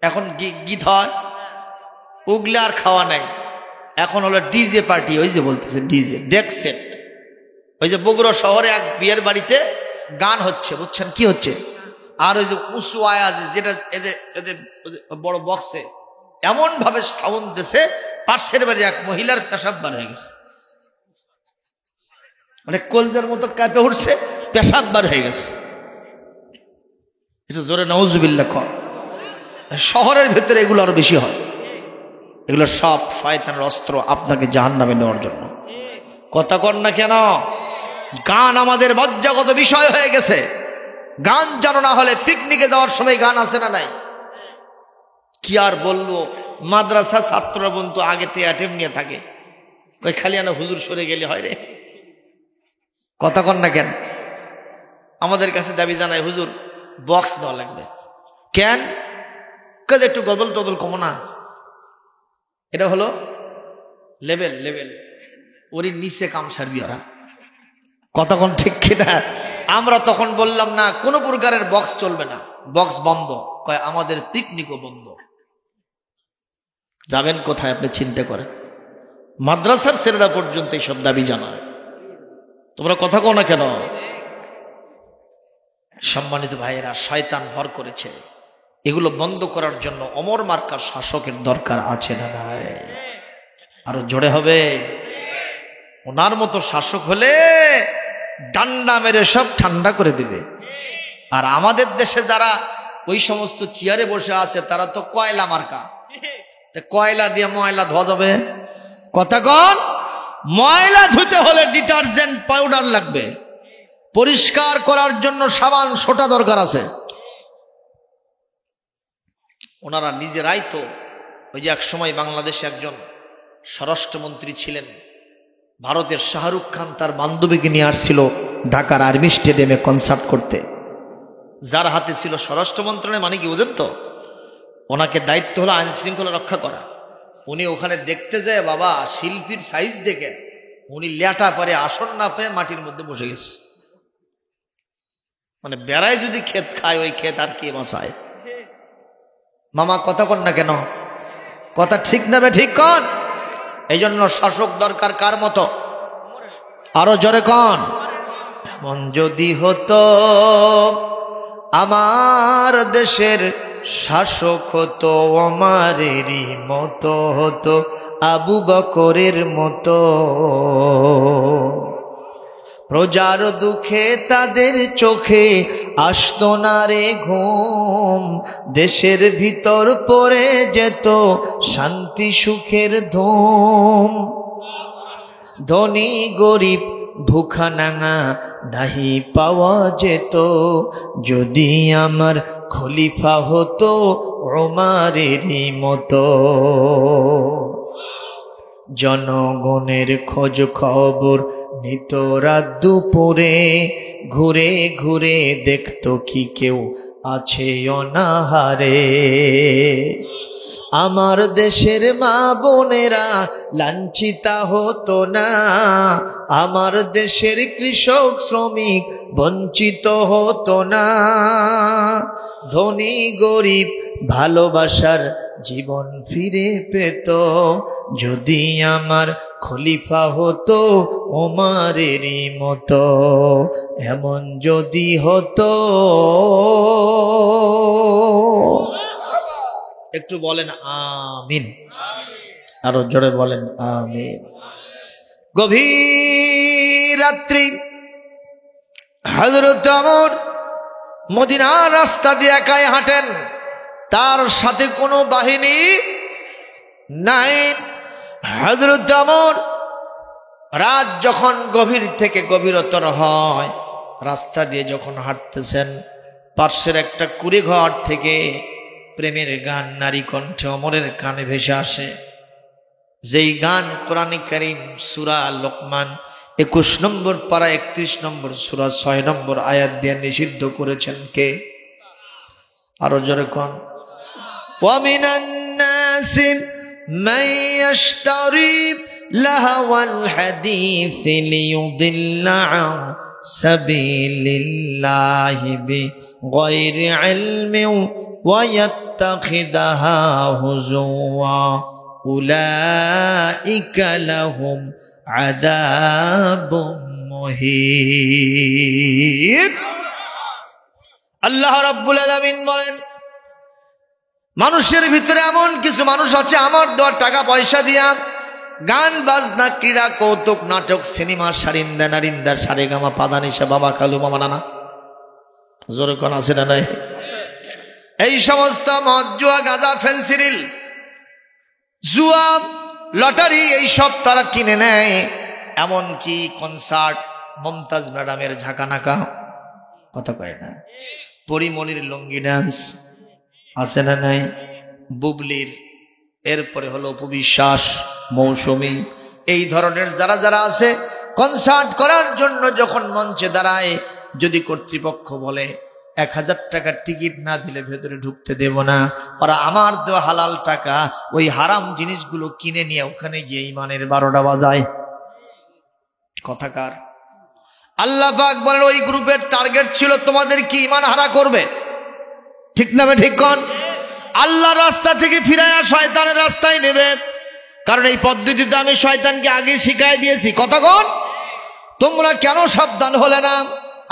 এখন গীত হয়, উগলে আর খাওয়া নাই। এখন হলো ডিজে পার্টি। ওই যে বলতেছে ডিজে ডেক সেট। ওই যে বগুড়া শহরে এক বিয়ের বাড়িতে গান হচ্ছে, বুঝছেন কি হচ্ছে? আর ওই যে উঁচু আওয়াজ, যেটা এদের বড় বক্সে এমন ভাবে সাউন্ড দিছে, পাশের বাড়ি এক মহিলার পেশাব বার হয়ে গেছে। মানে কলদের মতো কাঁপে উঠছে, পেশাব বার হয়ে গেছে। এটা জোরে নাউজুবিল্লাহ কর। শহরের ভেতরে এগুলো আরো বেশি হয়। এগুলো সব শয়তানের অস্ত্র আপনাকে জাহান্নামে নেওয়ার জন্য। কথা কর না কেন? গান আমাদের মজ্জাগত বিষয় হয়ে গেছে। গান জানো না হলে পিকনিকে যাওয়ার সময় গান আছে না নাই? কি আর বলবো, মাদ্রাসা ছাত্ররা বন্ধু আগে থেকে অ্যাটেম্প নিয়ে থাকে, ওই খালি আনা হুজুর সরে গেলে হয় রে। কথা কর না কেন? আমাদের কাছে দাবি জানায়, হুজুর বক্স দেওয়া লাগবে। কেন? কাজে একটু গদল টদল কমো না। এটা হলো লেভেল লেভেল, ওরই নিচে কাম সারবি ওরা। কতক্ষণ ঠিক কিনা? আমরা তখন বললাম না কোনো প্রকারের বক্স চলবে না, বক্স বন্ধ। কয় আমাদের পিকনিকও বন্ধ। যাবেন কোথায় আপনি চিন্তা করেন? মাদ্রাসার ছেলেরা পর্যন্ত এইসব দাবি জানায়, তোমরা কথা কও না কেন? সম্মানিত ভাইয়েরা, শয়তান ভর করেছে। এগুলো বন্ধ করার জন্য অমর মার্কার শাসকের দরকার আছে না নাই? আরো জোরে হবে। ওনার মতো শাসক হলে ডান্ডা মেরে সব ঠান্ডা করে দিবে। আর আমাদের দেশে যারা ওই সমস্ত চেয়ারে বসে আছে তারা তো কয়লা মার্কা, কয়লা দিয়ে ময়লা ধোয়া যাবে? কথা কন। ময়লা ধুতে হলে ডিটারজেন্ট পাউডার লাগবে, পরিষ্কার করার জন্য সাবান সোটা দরকার আছে। ওনারা নিজেরাই তো, ওই যে এক সময় বাংলাদেশে একজন স্বরাষ্ট্রমন্ত্রী ছিলেন, ভারতের শাহরুখ খান তার বান্ধবীকে নিয়ে আসছিল ঢাকার আর্মি স্টেডিয়ামে কনসার্ট করতে। যার হাতে ছিল স্বরাষ্ট্র মন্ত্রণালয়, মানে কি বুঝেন তো, ওনাকে দায়িত্ব হলো আইন শৃঙ্খলা রক্ষা করা। উনি ওখানে দেখতে যায়, বাবা শিল্পীর সাইজ দেখে উনি লেটা পরে আসন না পেয়ে মাটির মধ্যে বসে গেছে। মানে বেড়ায় যদি ক্ষেত খায়, ওই ক্ষেত আর কে বাঁচায়? মামা কথা কন না কেন? কথা ঠিক নেবে, ঠিক কন। এই জন্য শাসক দরকার কার মতো? আরো জোরে কন। এমন যদি হতো আমার দেশের শাসক হতো ওমরেরই মতো, হতো আবু বকরের মতো। প্রজার দুঃখে তাদের চোখে আসতো না রে ঘুম, দেশের ভিতর পড়ে যেত শান্তি সুখের ধুম। ধনী গরিব ভুখা নাঙা নাহি পাওয়া যেত, যদি আমার খলিফা হতো ওমরেরই মতো। জনগণের খোঁজ খবর নিত রাত দুপুরে, ঘুরে ঘুরে দেখতো কি কেউ আছে অনাহারে। আমার দেশের মা বোনেরা লাঞ্ছিতা হতো না, আমার দেশের কৃষক শ্রমিক বঞ্চিত হতো না। ধনী গরিব ভালোবাসার জীবন ফিরে পেত, যদি আমার খলিফা হতো ওমরেরই মতো। এমন যদি হতো। একটু বলেন আমিন। আরো জোরে বলেন আমিন। গভীর রাত্রি হযরত ওমর মদিনার রাস্তা দিয়ে একাই হাঁটেন, তার সাথে কোনো বাহিনী নাই। হযরত ওমর রাত যখন গভীর থেকে গভীরতর হয়, রাস্তা দিয়ে যখন হাঁটতেছেন, পার্শ্বের একটা কুড়ে ঘর থেকে প্রেমের গান নারী কণ্ঠে ওমরের কানে ভেসে আসে। যেই গান কোরআনে কারীম সূরা লোকমান 21 নম্বর পারা 31 নম্বর সূরা 6 নম্বর আয়াত দিয়ে নিষিদ্ধ করেছেন কে? আরো জোরে কোন। ওয়া মিনান নাসি মান ইয়াশতারি লাহওয়াল হাদিস লিয়ুদিল্লা আন সাবিলিল্লাহি বিগাইরি ইলমিন ওয়া ইয়াত্তাখিদাহা হুজুওয়া উলাইকা লাহুম আযাবুম মুহিন। আল্লাহ রাব্বুল আলামিন বলেন, মানুষের ভিতরে এমন কিছু মানুষ আছে আমার দেওয়া টাকা পয়সা দিয়া গান বাজনা ক্রীড়া কৌতুক নাটক সিনেমা সারিন্দা নারিন্দার সারেগামা পাদানিসা বাবা খালু মামা নানা জোরে কোন আছে না নাই? এই সমস্ত মদ জুয়া গাঁজা ফেন্সিডিল জুয়া লটারি এইসব তারা কিনে নেয়। এমনকি কনসার্ট মমতাজ ম্যাডামের ঝাঁকানাকা, কথা কয় না, পরিমণির লঙ্গি ডান্স আছে না নাই, বুবলির, এরপরে হলো উপবিশ্বাস, মৌসুমী, এই ধরনের যারা যারা আছে কনসার্ট করার জন্য যখন মঞ্চে দাঁড়ায়, যদি কর্তৃপক্ষ বলে 1000 টাকার টিকিট না দিলে ভেতরে ঢুকতে দেব না। ওরা আমার দেওয়া হালাল টাকা ওই হারাম জিনিসগুলো কিনে নিয়ে ওখানে গিয়ে ইমানের 12টা বাজায়। কথাকার আল্লাহ পাক বলেন ওই গ্রুপের টার্গেট ছিল তোমাদের কি ইমান হারা করবে, ঠিক না ঠিক কোন? আল্লাহর রাস্তা থেকে ফিরায়া শয়তানের রাস্তায় নেবে। কারণ এই পদ্ধতিতে আমি শয়তানকে আগে শিখাই দিয়েছি। কতক্ষণ তোমরা কেন সাবধান হলে না?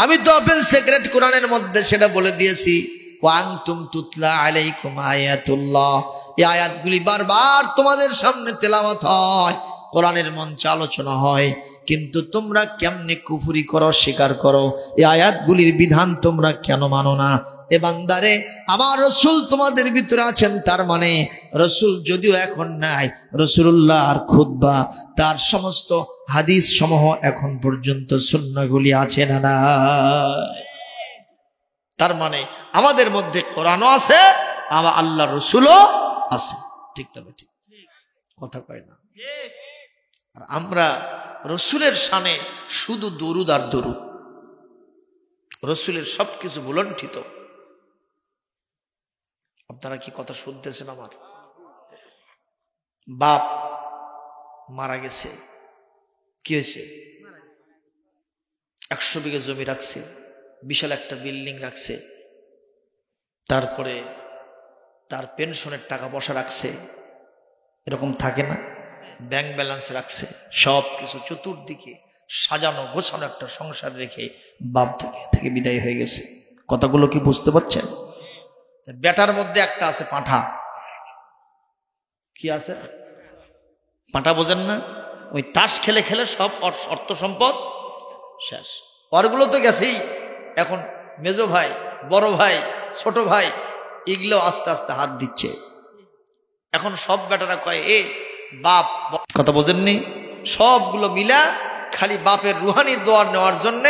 আমি তো ওপেন সিক্রেট কোরআনের মধ্যে সেটা বলে দিয়েছি। ওয়ান্তুম তুতলা আলাইকুম আয়াতুল্লাহ, এই আয়াতগুলি বারবার তোমাদের সামনে তেলাওয়াত হয়, কোরআনের মঞ্চে আলোচনা হয়, কিন্তু তোমরা কেমনে কুফরি করো, স্বীকার করো। এই আয়াতগুলির বিধান তোমরা কেন মানো না? এ বান্দারে, আমার রসুল তোমাদের ভিতরে আছেন, তার মানে রসুল যদিও এখন নাই, রসুলুল্লাহ আর খুতবা তার সমস্ত হাদিস সমূহ এখন পর্যন্ত সুন্নাহগুলি আছে না না? তার মানে আমাদের মধ্যে কোরআনও আছে, আমার আল্লাহ রসুলও আছে। ঠিক তবে ঠিক কথা কয় না? আর আমরা রসুলের শানে শুধু দরুদ আর দরুদ, রসুলের সবকিছু ভুলণ্ঠিত। আপনারা কি কথা শুনতেছেন? আমার বাপ মারা গেছে, কি হয়েছে? 100 বিঘা জমি রাখছে, বিশাল একটা বিল্ডিং রাখছে, তারপরে তার পেনশনের টাকা পয়সা রাখছে, এরকম থাকে না? ব্যাংক ব্যালেন্স রাখছে, সব কিছু চতুর্দিকে সাজানো গোছানো একটা সংসার রেখে বাপ থেকে বিদায় হয়ে গেছে। কথাগুলো কি বুঝতে পারছেন? বেটার মধ্যে একটা আছে পাঁঠা। কি আছে? পাঁঠা বোঝেন না? ওই তাস খেলে খেলে সব অর্থ সম্পদ শেষ। ওরগুলো তো গেছেই, এখন মেজো ভাই, বড় ভাই, ছোট ভাই এগুলো আস্তে আস্তে হাত দিচ্ছে। এখন সব বেটারা কয় এ বাপ, কথা বোঝেননি? সবগুলো মিলা খালি বাপের রুহানি দোয়া নেওয়ার জন্য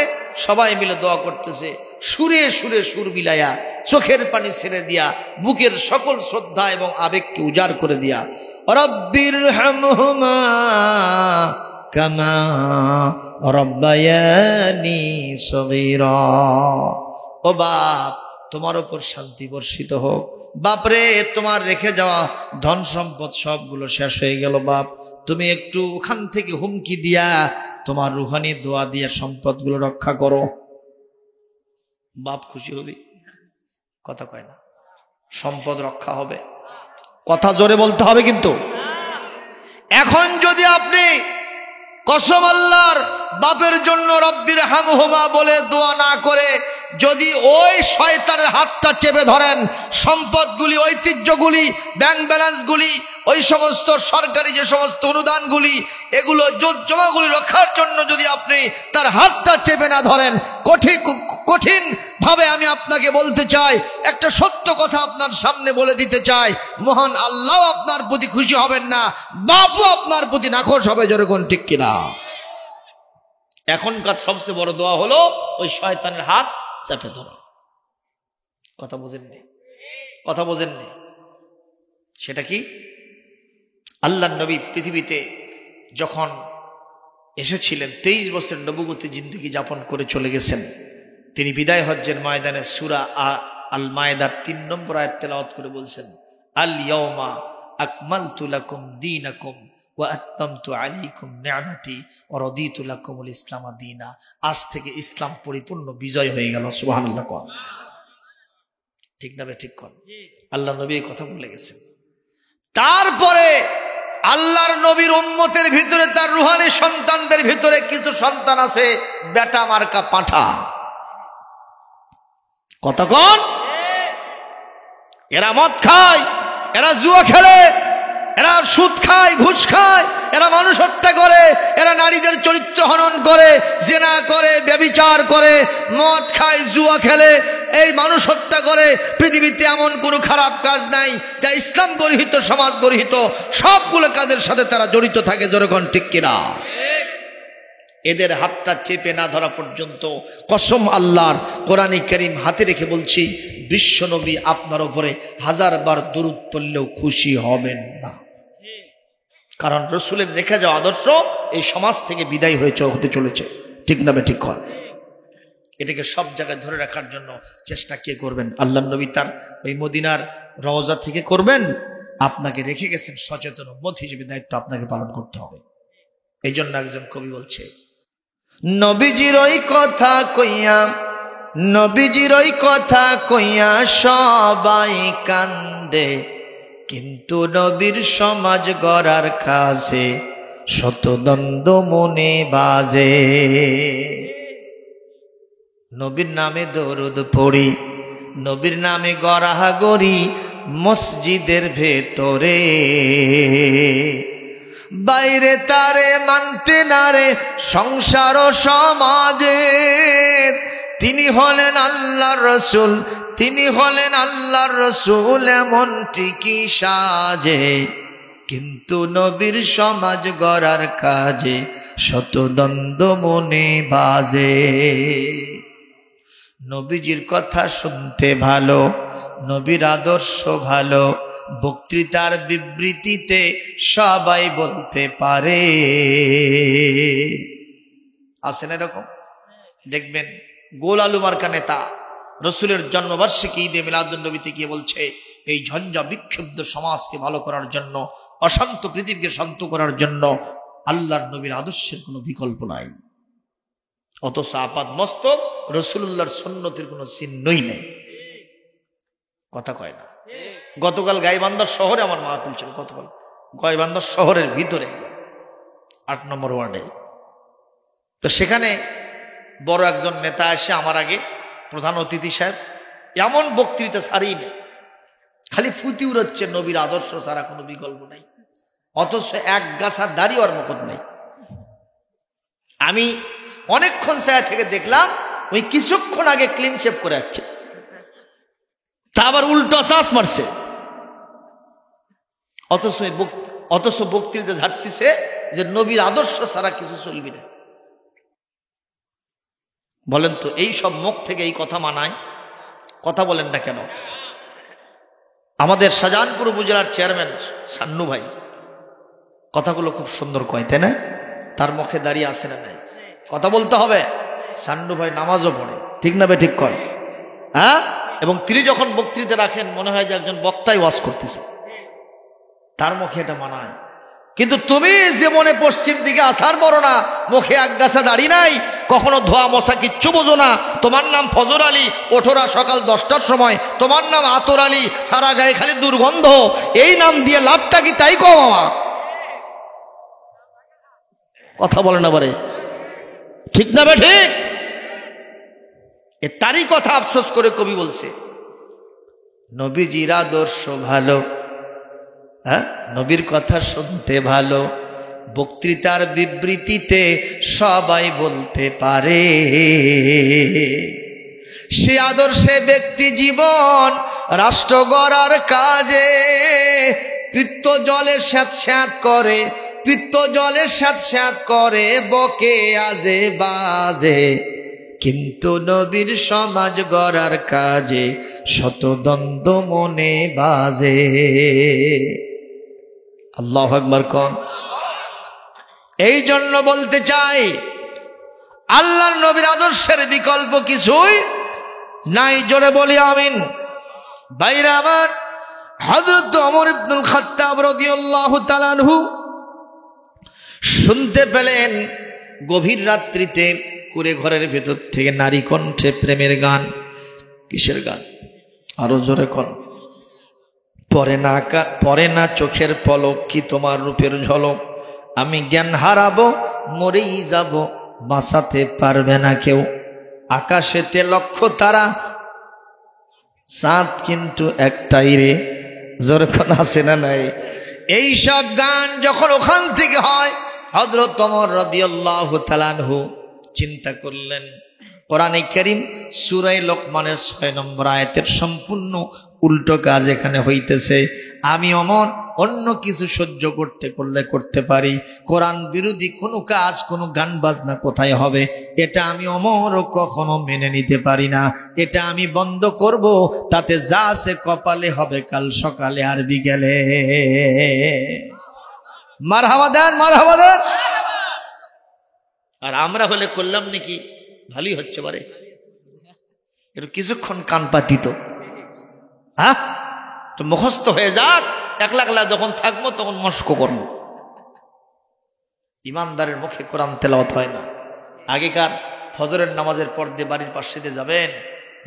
সবাই মিলে দোয়া করতেছে, সুরে সুরে সুর মিলাইয়া, চোখের পানি ছেড়ে দিয়া, বুকের সকল শ্রদ্ধা এবং আবেগকে উজাড় করে দিয়া, রব্বির হামহুমা কামা রব্বায়ানি সগীরা। ও বাপ, তোমার উপর শান্তি বর্ষিত হোক। বাপরে, তোমার রেখে যাওয়া ধন সম্পদ সবগুলো শেষ হয়ে গেল বাপ, তুমি একটু ওখান থেকে হুমকি দিয়া তোমার রুহানি দোয়া দিয়া সম্পদগুলো রক্ষা করো। বাপ খুশি হবে? কথা কয় না? সম্পদ রক্ষা হবে, কথা জোরে বলতে হবে কিন্তু। এখন যদি আপনি কসম আল্লাহর বাপের জন্য রব্বির হামহুমা বলে দোয়া না করে যদি ওই শয়তানের হাতটা চেপে ধরেন, সম্পদগুলি, ঐতিহ্যগুলি, ব্যাংক ব্যালেন্সগুলি, ওই সমস্ত সরকারি যে সমস্ত অনুদানগুলি, এগুলো জমাগুলি রক্ষার জন্য যদি আপনি তার হাতটা চেপে না ধরেন, কঠিন ভাবে আমি আপনাকে বলতে চাই, একটা সত্য কথা আপনার সামনে বলে দিতে চাই, মহান আল্লাহ আপনার প্রতি খুশি হবেন না, বাপও আপনার প্রতি নাখোশ হবে। যেরকম ঠিক কিনা? এখনকার সবচেয়ে বড় দোয়া হলো ওই শয়তানের হাত চেপে ধরা। কথা বোঝেননি? কথা বোঝেননি? সেটা কি? আল্লাহর নবী পৃথিবীতে যখন এসেছিলেন 23 বছর নবুয়তি জিন্দেগি যাপন করে চলে গেছেন, তিনি বিদায় হজ্জের ময়দানে সূরা আল মায়েদার 3 নম্বর আয়াত তেলাওয়াত করে বলছেন, আল ইয়াউমা আকমালতু লাকুম দীনাকুম ওয়া আতমামতু আলাইকুম নি'মাতি ওয়া রাদিতু লাকুমুল ইসলাম দীনা। আজ থেকে ইসলাম পরিপূর্ণ বিজয় হয়ে গেল। সুবহানাল্লাহ। ঠিক না? ঠিক কর। আল্লাহ নবী এই কথা বলে গেছেন। তারপরে আল্লাহর নবীর উম্মতের ভিতরে, তার রুহানি সন্তানদের ভিতরে কিছু সন্তান আছে বেটা মার্কা পাঁঠা। কতক্ষণ? এরা মদ খায়, এরা জুয়া খেলে, এরা সুদ খায়, ঘুষ খায়, এরা মানুষ হত্যা করে, এরা নারীদের চরিত্র হনন করে, জেনা করে, ব্যভিচার করে, মদ খায়, জুয়া খেলে, এই মানুষ হত্যা করে। পৃথিবীতে এমন কোনো খারাপ কাজ নাই যা ইসলাম গর্হিত, সমাজ গর্হিত, সবগুলো কাজের সাথে তারা জড়িত থাকে। যেরকম ঠিক কিনা? এদের হাতটা চেপে না ধরা পর্যন্ত কসম আল্লাহর, কোরআনে কারীম হাতে রেখে বলছি, বিশ্বনবী আপনার উপরে 1000 বার দরুদ পড়লেও খুশি হবেন না। কারণ রসুলের রেখে যাওয়া আদর্শ এই সমাজ থেকে বিদায় হতে চলেছে। ঠিক না? ঠিক কর। এটাকে সব জায়গায় ধরে রাখার জন্য চেষ্টা কে করবেন? আল্লাহ নবী তার ওই মদিনার রওজা থেকে করবেন। আপনাকে রেখে গেছেন সচেতন উম্মত হিসেবে, দায়িত্ব আপনাকে পালন করতে হবে। এই জন্য একজন কবি বলছে, নবীজির ওই কথা কইয়া, নবীজির ওই কথা কইয়া সবাই কান্দে, কিন্তু নবীর সমাজ গড়ার কাজে শত দ্বন্দ্ব মনে বাজে। নবীর নামে দরুদ পড়ি, নবীর নামে গড়াগড়ি মসজিদের ভেতরে, বাইরে তারে মানতে না রে সংসার ও সমাজে। তিনি হলেন আল্লাহর রসুল, তিনি হলেন আল্লাহর রসুল, এমনটি কি সাজে, কিন্তু নবীর সমাজ গড়ার কাজে শত দ্বন্দ্ব মনে বাজে। নবীজির কথা শুনতে ভালো, নবীর আদর্শ ভালো, বক্তৃতার বিবৃতিতে সবাই বলতে পারে। আছেন এরকম? দেখবেন গোল আলু মার্কা নেতা রসুলের জন্মবার্ষিকী ঈদে মিলাদুন নবীতে গিয়ে বলছে, এই ঝঞ্ঝা বিক্ষুব্ধ সমাজকে ভালো করার জন্য, অশান্ত পৃথিবীকে শান্ত করার জন্য আল্লাহর নবীর আদর্শের কোনো বিকল্প নাই। অথচ আপাদ মস্তক রসুল্লাহর সুন্নতের কোনো চিহ্নই নেই। কথা কয় না। গতকাল গাইবান্ধার শহরে আমার মাহফিল ছিল, গতকাল গাইবান্ধার শহরের ভিতরে 8 নম্বর ওয়ার্ডে। তো সেখানে বড় একজন নেতা এসে আমার আগে, প্রধান অতিথি সাহেব, এমন বক্তৃতা ছাড়িয়ে নেই, খালি ফুটি উড়াচ্ছে নবীর আদর্শ ছাড়া কোনো বিকল্প নাই। অথচ এক গাছা দাড়ি ওর মুখত নাই। আমি অনেকক্ষণ ছায়া থেকে দেখলাম ওই কিছুক্ষণ আগে ক্লিন শেভ করে যাচ্ছে, তা আবার উল্টো চাষ মারছে। অথচ বক্তৃতা ঝাড়তেছে যে নবীর আদর্শ ছাড়া কিছু চলবি না। বলেন তো এই সব মুখ থেকে এই কথা মানায়? কথা বলেন না কেন? আমাদের শাহজাহানপুর উপজেলার চেয়ারম্যান সান্নু ভাই কথাগুলো খুব সুন্দর কয়, তাই না? তার মুখে দাঁড়িয়ে আসে না নাই? কথা বলতে হবে। সান্নু ভাই নামাজও পড়ে, ঠিক না? ঠিক কয়, হ্যাঁ? এবং তিনি যখন বক্তৃতা রাখেন মনে হয় যে একজন বক্তাই ওয়াজ করতেছে, তার মুখে এটা মানায়। কিন্তু তুমি যে মনে পশ্চিম দিকে আসার বড় না, মুখে এক গাছা দাড়ি নাই, কখনো ধোয়া মশা কিচ্ছু বোঝো না, তোমার নাম ফজর আলী, ওঠোরা সকাল 10টার সময়, তোমার নাম আতর আলী, সারা গায়ে খালি দুর্গন্ধ, এই নাম দিয়ে লাভটা কি? তাই কও মামা। কথা বলে না বারে, ঠিক না বে ঠিক? তারই কথা আফসোস করে কবি বলছে, নবীজির আদর্শ ভালো, হ্যাঁ, নবীর কথা শুনতে ভালো, বক্তৃতার বিবৃতিতে সবাই বলতে পারে। সে আদর্শে ব্যক্তি জীবন রাষ্ট্র গড়ার কাজে পিত্ত জলের স্যাঁত করে, পিত্ত জলের স্যাঁত করে বকে আজে বাজে, কিন্তু নবীর সমাজ গড়ার কাজে শত দ্বন্দ্ব মনে বাজে। আল্লাহু আকবার কোন। এই জন্য বলতে চাই, আল্লাহর নবীর আদর্শের বিকল্প কিছুই নাই। জোরে বলি আমিন। ভাইরা আমার, হযরত ওমর ইবনুল খাত্তাব রাদিয়াল্লাহু তাআলা আনহু শুনতে পেলেন গভীর রাত্রিতে কুড়ে ঘরের ভেতর থেকে নারী কণ্ঠে প্রেমের গান। কিসের গান? আরো জোরে কোন। পরে না চোখের পলক, কি তোমার রূপের ঝলক, আমি জ্ঞান হারাবো, মরেই যাব, বাঁচাতে পারবে না কেউ। আকাশেতে লক্ষ তারা, চাঁদ কিন্তু একটাই রে। জোরে কোন আছে না নাই? এই সব গান যখন ওখান থেকে হয়, হযরত ওমর রাদিয়াল্লাহু তাআলা আনহু চিন্তা করলেন, কোরআনে কারীম সূরা লোকমানের 6 নম্বর আয়াতের সম্পূর্ণ উল্টো কাজ এখানে হইতেছে। আমি ওমর অন্য কিছু সহ্য করতে পারি, কোরআন বিরোধী কোনো কাজ, কোনো গান বাজনা কোথায় হবে, এটা আমি ওমর কখনো মেনে নিতে পারি না। এটা আমি বন্ধ করব, তাতে যা আছে কপালে হবে কাল সকালে আর বিকেলে। মারহাবা দেন, মারহাবা দেন। আর আমরা হলে করলাম নাকি? ভালোই হচ্ছে পারে, একটু কিছুক্ষণ কান পাতিত, হ্যাঁ, তো মুখস্থ হয়ে যাক, একলা একলা যখন থাকবো তখন মস্ক করবো। ইমানদারের মুখে কোরআন তেলাওয়াত হয় না। আগেকার ফজরের নামাজের পর দিয়ে বাড়ির পাশে দিয়ে যাবেন,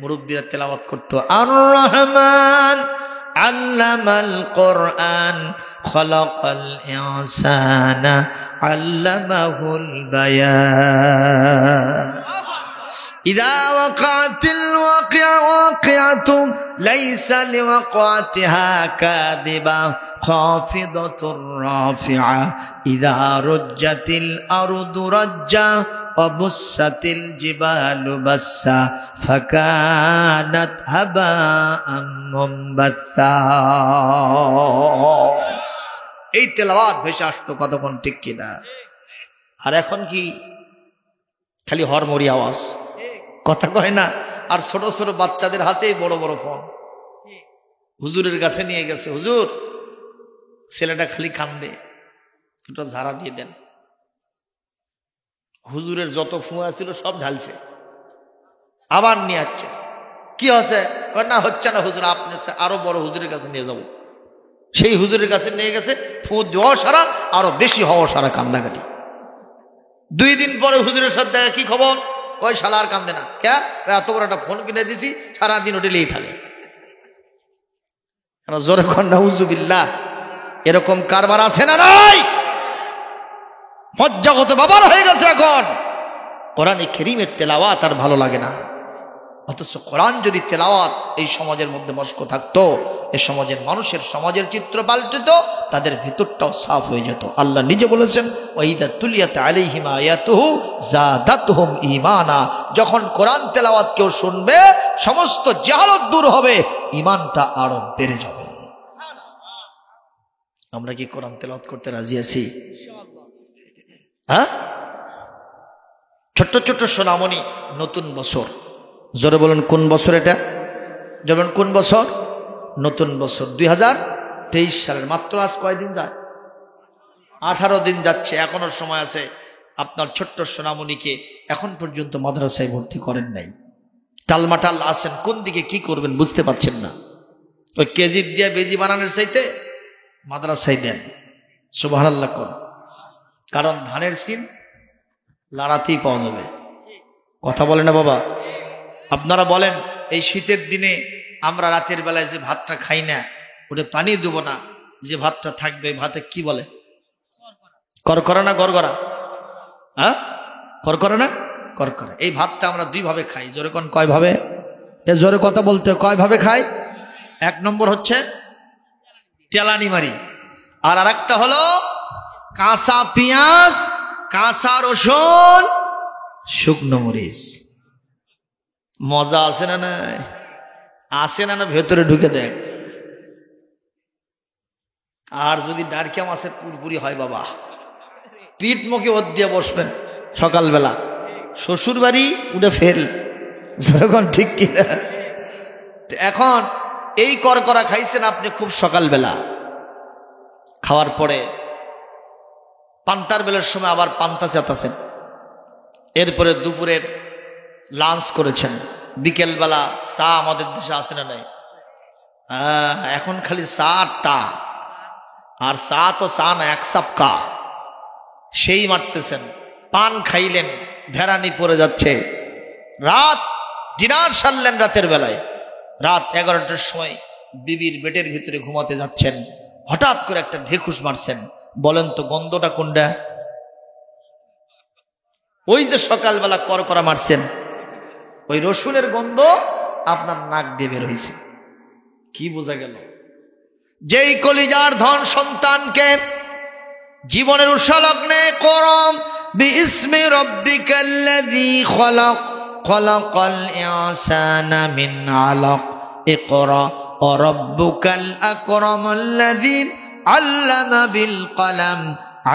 মুরব্বীরা তেলাওয়াত করতো, আর রহমান আল্লামাল কোরআন খলাকাল ইনসানা আল্লামাহুল বায়ান ইযা ওয়াকাতিল ওয়াকিআতু লাইসা লিওয়াকাতিহা কাযিবা খাফিদাতুর রাফিআ ইযা রুজ্জাতিল আরদু রাজ্জা ওয়া বুসাতিল জিবালু বাসসা ফাকানাত হাবাআম মুনবাসসা। এই তেলাওয়াত ভেসে আসতো কতক্ষণ, ঠিক কিনা? আর এখন কি খালি হরমরি আওয়াজ, কথা কয় না। আর ছোট ছোট বাচ্চাদের হাতেই বড় বড় ফোন। হুজুরের কাছে নিয়ে গেছে, হুজুর ছেলেটা খালি কান্দে, দুটো ঝাড়া দিয়ে দেন। হুজুরের যত ফুয়া ছিল সব ঢালছে, আবার নিয়ে যাচ্ছে। কি হচ্ছে? না হচ্ছে না হুজুর, আপনি আরো বড় হুজুরের কাছে নিয়ে যাব। সেই হুজুরের কাছে নিয়ে গেছে, ফু দেওয়া সারা আরো বেশি হওয়া সারা, কান্দাকাটি। 2 দিন পরে হুজুরের সাথে দেখা, কি খবর? কয় শালা আর কান্দে না। কে? এত বড় একটা ফোন কিনে দিছি, সারাদিন ওটা লেগে থাকে। জোরে কর নাউজুবিল্লাহ। এরকম কারবার আছে না নাই? মজ্জাগত বাবার হয়ে গেছে এখন। কোরআনে কারীমের তেলাওয়াত আর ভালো লাগে না। অথচ কোরআন যদি তেলাওয়াত এই সমাজের মধ্যে মস্ক থাকতো, এই সমাজের মানুষের সমাজের চিত্র পাল্টিত, তাদের ভিতরটাও সাফ হয়ে যেত। আল্লাহ নিজে বলেছেন, ওয়াইদা তুলিয়াত আলাইহিম আয়াতুহু যাদাতহুম ঈমানা। যখন কোরআন তেলাওয়াত কেউ শুনবে, সমস্ত জাহালত দূর হবে, ঈমানটা আরো বেড়ে যাবে। আমরা কি কোরআন তেলাওয়াত করতে রাজি আছি? হ্যাঁ? ছোট্ট ছোট্ট সোনামণি, নতুন বছর, জোরে বলুন কোন বছর এটা? যেমন কোন বছর? নতুন বছর 2023 সালের। মাত্র আজ কয়দিন যায়? 18 দিন যাচ্ছে। এখনো সময় আছে। আপনার ছোট্ট সোনামণিকে এখন পর্যন্ত মাদ্রাসায় ভর্তি করেন নাই, টালমাটাল আছেন, কোন দিকে কি করবেন বুঝতে পারছেন না। ওই কেজি দিয়ে বেজি বানানোর চাইতে মাদ্রাসায় দেন। সুবহানাল্লাহ কোন, কারণ ধানের সিন লাড়াতেই পাওয়া যাবে। কথা বলে না বাবা? আপনারা বলেন, এই শীতের দিনে আমরা রাতের বেলায় যে ভাতটা খাই না, ওটা পানি দেবো না, যে ভাতটা থাকবে ভাতে কি বলে? করকরা না গড়গড়া? হ্যাঁ, করকরা না করকরা। এই ভাতটা আমরা 2 ভাবে খাই। জোরে কোন, কয় ভাবে? এ জোরে কথা বলতে, কয় ভাবে খাই? 1 নম্বর হচ্ছে তেলানি মারি, আর আরেকটা হলো কাঁচা পেঁয়াজ, কাঁচা রসুন, শুকনো মরিচ। মজা আছে না? নাই আছে না? ভেতরে ঢুকে দেখ। আর যদি ডারকিয়া মাছের পুরপুরি হয় বাবা, পিঠ মুখে ওর দিয়ে বসবেন সকালবেলা, শ্বশুর বাড়ি উঠে ফেল। যখন ঠিক কিনা? এখন এই করকরা খাইছেন আপনি খুব সকালবেলা, খাওয়ার পরে পান্তার বেলার সময় আবার পান্তা চেতাছেন, এরপরে দুপুরের লাঞ্চ করেছেন, বিকেলবেলা চা আমাদের দেশে আছে না নাই? এখন খালি চাটা, আর চা তো চা না, 1 সাপকা সেই মারতেছেন। পান খাইলেন, ঢেরানি পড়ে যাচ্ছে। রাত ডিনার সারলেন রাতের বেলায়, রাত 11টার সময় বিবির বেডের ভিতরে ঘুমাতে যাচ্ছেন, হঠাৎ করে একটা ঢেকুস মারছেন। বলেন তো গন্ধটা কোনটা? ওই যে সকালবেলা করকরা মারছেন, ওই রসুনের গন্ধ আপনার নাক দিয়ে বের হয়েছে। কি বোঝা গেল? যেই কলিজার ধন সন্তানকে জীবনের উষালগ্নে করম বিইসমি রাব্বিকাল্লাযী খলাক খলাকাল ইনসানা মিন আলাক ইকরা ওয়া রাব্বুকাল আকরামাল্লাযী আল্লামা বিল কলম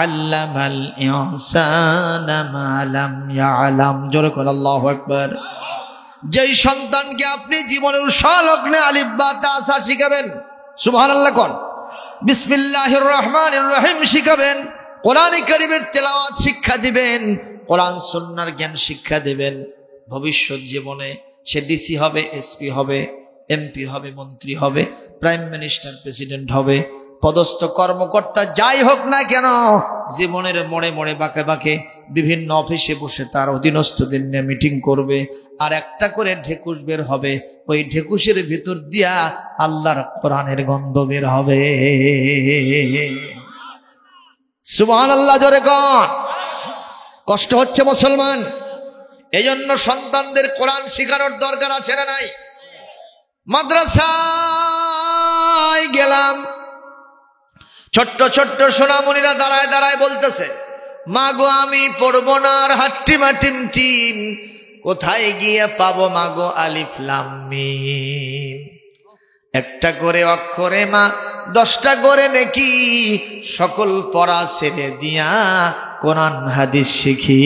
আল্লামাল ইনসানা মা লাম ইয়ালাম। জোরে করে আল্লাহু আকবার। যেই সন্তানকে আপনি জীবনের উষালগ্নে আলিফ বা তা সা শিখাবেন, সুবহানাল্লাহ কোন, বিসমিল্লাহির রহমানির রহিম শিখাবেন, কোরআনে কারীমের তেলাওয়াত শিক্ষা দিবেন, কোরআন সুন্নাহর জ্ঞান শিক্ষা দিবেন, ভবিষ্যৎ জীবনে সে ডিসি হবে, এসপি হবে, এমপি হবে, মন্ত্রী হবে, প্রাইম মিনিস্টার, প্রেসিডেন্ট হবে, পদস্থ কর্মকর্তা যাই হোক না কেন, জীবনের মোড়ে মোড়ে বাঁকে বাঁকে বিভিন্ন অফিসে বসে তার অধীনস্থদের নিয়ে মিটিং করবে, আর একটা করে ঢেকুশ বের হবে, ওই ঢেকুশের ভিতর দিয়া আল্লাহর কোরআনের গন্ধ বের হবে। সুবহানাল্লাহ, জোরে কোন। কষ্ট হচ্ছে মুসলমান, এজন্য সন্তানদের কোরআন শেখানোর দরকার আছে না নাই? মাদ্রাসায় গেলাম, ছোট্ট ছোট্ট সোনামণিরা দাঁড়ায় দাঁড়ায় বলতেছে, মা গো আমি পড়বো না আর হাট্টিমা টিম টিম, কোথায় গিয়ে পাবো মা গো আলিফ লাম মিম। একটা করে অক্ষরে মা 10টা করে নেকি, সকল পড়া ছেড়ে দিয়া কোরআন হাদিস শিখি।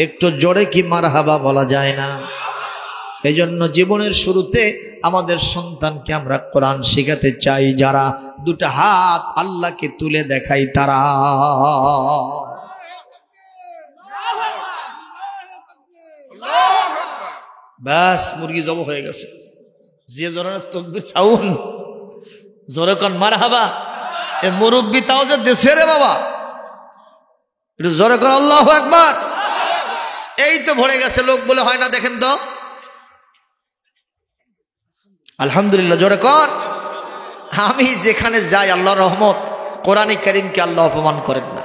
একটু জোরে কি মারহাবা বলা যায় না? এই জন্য জীবনের শুরুতে আমাদের সন্তানকে আমরা কোরআন শেখাতে চাই। যারা 2টা হাত আল্লাহকে তুলে দেখাই তারা। ব্যাস, মুরগি জব হয়ে গেছে। যে জোরানের তকবীর চাউন, জোরে কোন মারহাবা। এ মুরব্বি তাও যে দেশে রে বাবা, একটু জোরে কোন আল্লাহু আকবার। এই তো ভরে গেছে লোক বলে হয় না, দেখেন তো আলহামদুলিল্লাহ, জোরে কর। আমি যেখানে যাই আল্লাহর রহমত, কোরআনে কারীমকে আল্লাহ অপমান করেন না,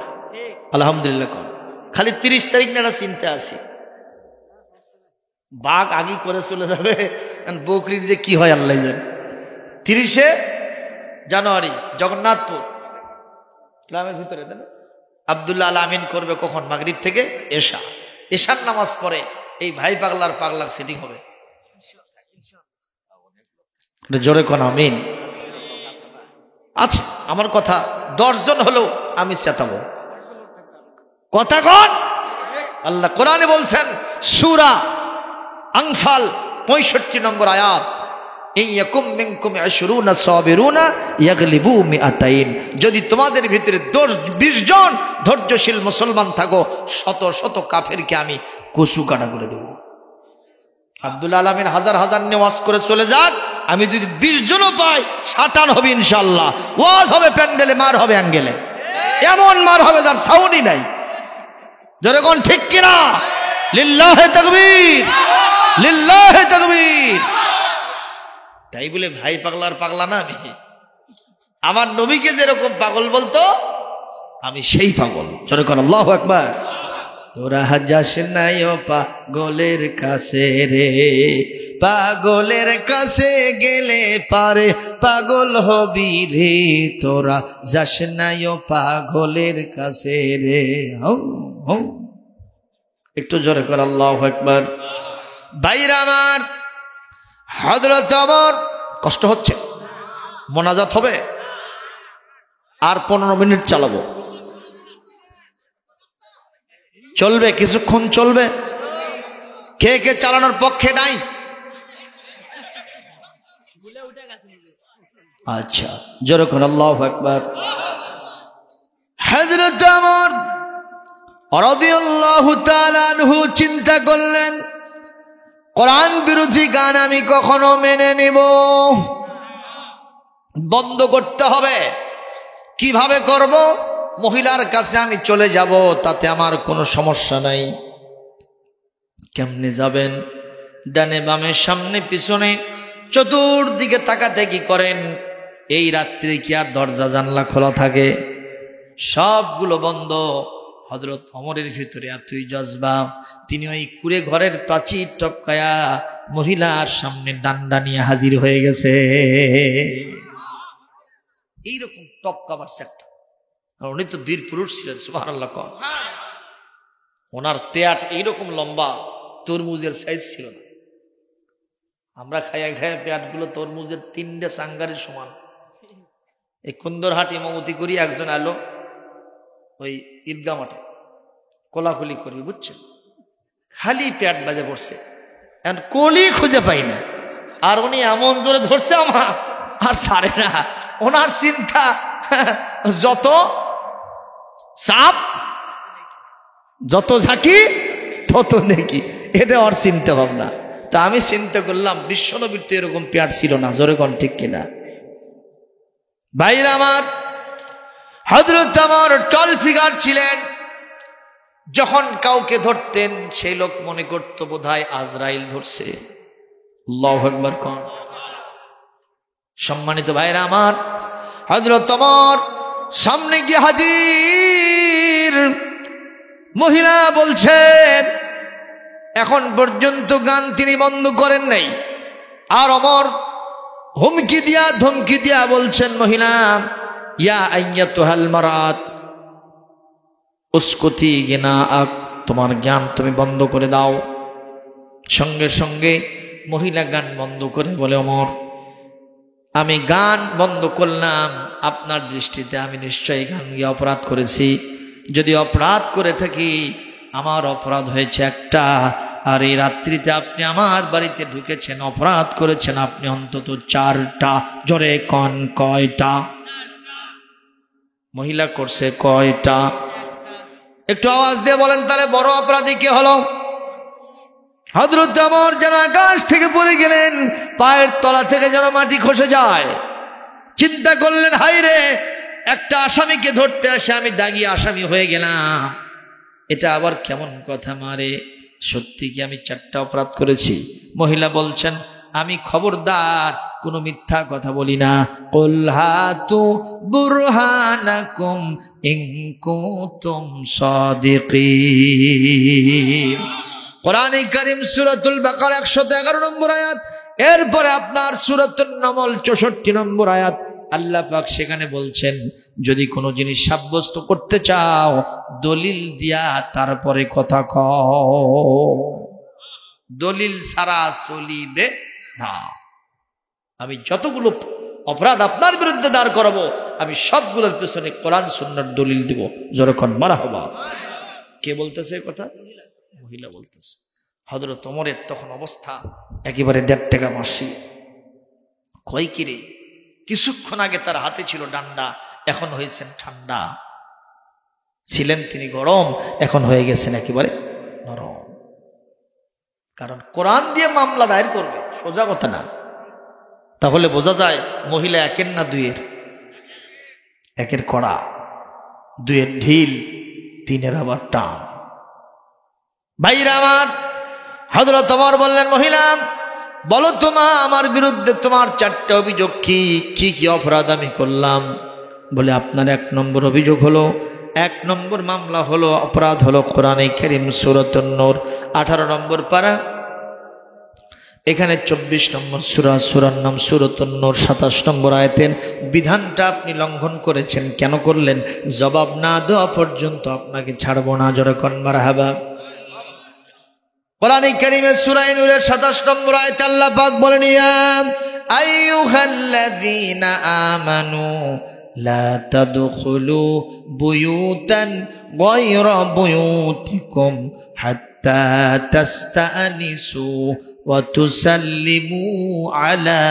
আলহামদুলিল্লাহ কর। খালি 30 তারিখ না চিন্তা আছি, বাঘ আগে করে চলে যাবে, বকরির যে কি হয় আল্লাহ জানে। 30শে জানুয়ারি জগন্নাথপুর গ্রামের ভিতরে আব্দুল্লাহ আল আমিন করবে কখন? মাগরিব থেকে এশা, এশার নামাজ পড়ে এই ভাই পাগলার পাগলা সেটিং হবে। জোরে কোন আমিন। আচ্ছা, আমার কথা 10 জন হলেও আমি চেতাবো, কথা কন। আল্লাহ কোরআনে বলছেন, সূরা আনফাল 65 নম্বর আয়াত, ইয়াকুম মিনকুম 20 সাবিরুনা ইয়াগলিবু 200। যদি তোমাদের ভিতরে 20 জন ধৈর্যশীল মুসলমান থাকো, শত শত কাফেরকে আমি কচু কাটা করে দেব। আব্দুল আলামিন হাজার হাজার নেওয়াজ করে চলে যাক, আমি যদি 20 জনও পাই, সাটান হবে ইনশাআল্লাহ। ওয়াজ হবে প্যান্ডেলে, মার হবে অ্যাঙ্গেলে, এমন মার হবে যার সাউন্ডই নাই। জোরে কোন ঠিক কিনা? লিল্লাহি তাকবীর, লিল্লাহি তাকবীর। তাই বলে ভাই পাগলার পাগলা না আমি। আমার নবীকে যেরকম পাগল বলতো, আমি সেই পাগল। জোরে কোন আল্লাহু আকবার। তোরা যাস নাই ও পাগলের কাছে রে, পাগলের কাছে গেলে পারে পাগল হবি রে। তোরা যাস নাই ও পাগলের কাছে রে। একটু জোরে কর আল্লাহু আকবার। ভাইরা আমার, হযরত ওমর, কষ্ট হচ্ছে, মোনাজাত হবে আর 15 মিনিট চালাবো, চলবে কিছুক্ষণ চলবে। কে কে চালানোর পক্ষে নাই? আচ্ছা, জোরে করে আল্লাহু আকবার। হযরত ওমর রাদিয়াল্লাহু তাআলা আনহু চিন্তা করলেন, কোরআন বিরোধী গান আমি কখনো মেনে নিব, বন্ধ করতে হবে। কিভাবে করব? মহিলার কাছে আমি চলে যাব, তাতে আমার কোনো সমস্যা নাই। কেমনে যাবেন? ডানে বামে সামনে পিছনে চতুর্দিকে তাকাতে কি করেন? এই রাত্রে কি আর দরজা জানলা খোলা থাকে? সবগুলো বন্ধ। হযরত ওমরের ভিতরে এতই জজবা, তিনি ওই কুড়ে ঘরের প্রাচীর টপকায়া মহিলার সামনে ডান্ডা নিয়ে হাজির হয়ে গেছে। এইরকম টপকাবার একটা, উনি তো বীর পুরুষ ছিলেন, সুবহানাল্লাহ। ওনার পেট এইরকম লম্বা, তরমুজের সাইজ ছিল না। আমরা খাইয়া খাইয়া পেটগুলো তরমুজের 3টে সাঙ্গারের সমান। এই কুন্দরহাট ইমামতি করি, একজন আলো ওই ঈদগাহ মাঠে কোলাকুলি করি, বুঝছেন, খালি পেট বাজে পড়ছে, কোলি খুঁজে পাই না। আর উনি এমন জোরে ধরছে আমার, আর সারে না। ওনার চিন্তা, যত চাপ, যত ঝাঁকি, কত নেকি, এটা ওর চিন্তা ভাবনা। তা আমি চিন্তা করলাম বিশ্বনবীর তো এরকম পেট ছিল না, জোরে কোন ঠিক কিনা? ভাইরা আমার, হযরত ওমর টল ফিগার ছিলেন। যখন কাউকে ধরতেন সেই লোক মনে করত বোধহয় আজরাইল ধরছে। আল্লাহু আকবার কোন। সম্মানিত ভাইরা আমার, হযরত ওমর সামনে গিয়ে হাজির। মহিলা বলছেন এখন পর্যন্ত গান তিনি বন্ধ করেন নাই। আর ওমর হুমকি দিয়া ধমকি দিয়া বলছেন, মহিলা, ইয়া আইয়াতুহাল মারাত উসকুতি গিনাআক, তোমার জ্ঞান তুমি বন্ধ করে দাও। সঙ্গে সঙ্গে মহিলা গান বন্ধ করে বলে, ওমর আমি গান বন্ধ করলাম, আপনার দৃষ্টিতে আমি নিশ্চয়ই গান গিয়ে অপরাধ করেছি। যদি অপরাধ করে থাকি, আমার অপরাধ হয়েছে একটা, আর এই রাত্রিতে আপনি আমার বাড়িতে ঢুকেছেন, অপরাধ করেছেন আপনি অন্তত 4টা। জোরে কোন কয়টা? মহিলা করছে কয়টা? একটু আওয়াজ দিয়ে বলেন তাহলে বড় অপরাধী কে হলো? হযরত ওমর যেন আকাশ থেকে পড়ে গেলেন, পায়ের তলা থেকে যেন মাটি খসে যায়। চিন্তা করলেন, হায় রে, একটা আসামিকে ধরতে আসে আমি দাগি আসামি হয়ে গেলাম, এটা আবার কেমন কথা মারে? সত্যি কি আমি 4টা অপরাধ করেছি? মহিলা বলছেন, আমি খবরদার কোনো মিথ্যা কথা বলি না। কুল হাতু বুরহানাকুম ইন কুনতুম সাদিকিন। কোরআনে কারীম সূরাতুল বাকারা 111 নম্বর আয়াত। এরপরে আপনার সূরাতুন নামল 64 নম্বর আয়াত। আল্লাহ পাক সেখানে বলছেন, যদি কোনো জিনিস সাব্যস্ত করতে চাও দলিল দিয়া তারপরে কথা কও, দলিল ছাড়া চলিবে না। আমি যতগুলো অপরাধ আপনার বিরুদ্ধে দাঁড় করাবো, আমি সবগুলোর পেছনে কোরআন সুন্নাহর দলিল দিব। যখন মারহাবা। কে বলতেছে কথা? মহিলা বলতেছে। হযরত ওমরের তখন অবস্থা একেবারে 1.5 টাকা মাসি। কই কিরে, কিছুক্ষণ আগে তার হাতে ছিল ডান্ডা, এখন হয়েছেন ঠান্ডা। ছিলেন তিনি গরম, এখন হয়ে গেছেন একেবারে নরম। কারণ কোরআন দিয়ে মামলা দায়ের করবে, সোজা কথা না। তাহলে বোঝা যায় মহিলা একের না দুইয়ের? একের কড়া, দুইয়ের ঢিল, তিনের আবার টান। ভাইরা আমার, হযরত ওমর বললেন, মহিলা বলো তোমা আমার বিরুদ্ধে তোমার 4টা অভিযোগ কি কি কি অপরাধ আমি করলাম? বলে আপনার 1 নম্বর অভিযোগ হলো, 1 নম্বর মামলা হলো, অপরাধ হলো কোরআনে কারীম সূরাতুন নূর 18 নম্বর পারা, এখানে 24 নম্বর সূরা, সূরার নাম সূরাতুন নূর 27 নম্বর আয়াতের বিধানটা আপনি লঙ্ঘন করেছেন। কেন করলেন? জবাব না দেওয়া পর্যন্ত আপনাকে ছাড়বো না। জোরে কোন মারহাবা। কোরআনে কারীমের সূরা নূরের 27 নম্বর আয়াতে আল্লাহ পাক বলেন, ইয়া আইয়ুহাল্লাযীনা আমানু লা তাদখুলু বুয়ুতান গায়রা বুয়ুতিকুম হাত্তা তাস্তানিসু ওয়া তুসাল্লিমু আলা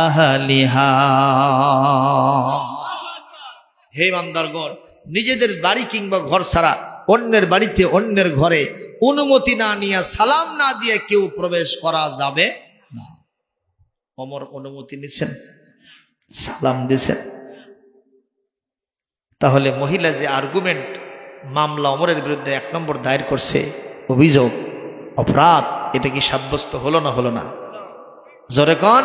আহলিহা। হে বান্দারগণ, নিজেদের বাড়ি কিংবা ঘর ছাড়া অন্যের বাড়িতে, অন্যের ঘরে অনুমতি না নিয়ে, সালাম না দিয়ে কেউ প্রবেশ করা যাবে না। ওমর অনুমতি নিছেন, সালাম দিছেন। তাহলে মহিলা যে আর্গুমেন্ট, মামলা ওমরের বিরুদ্ধে 1 নম্বর দায়ের করছে, অভিযোগ, অপরাধ, এটা কি সাব্যস্ত হলো না হলো না? জোরে কোন।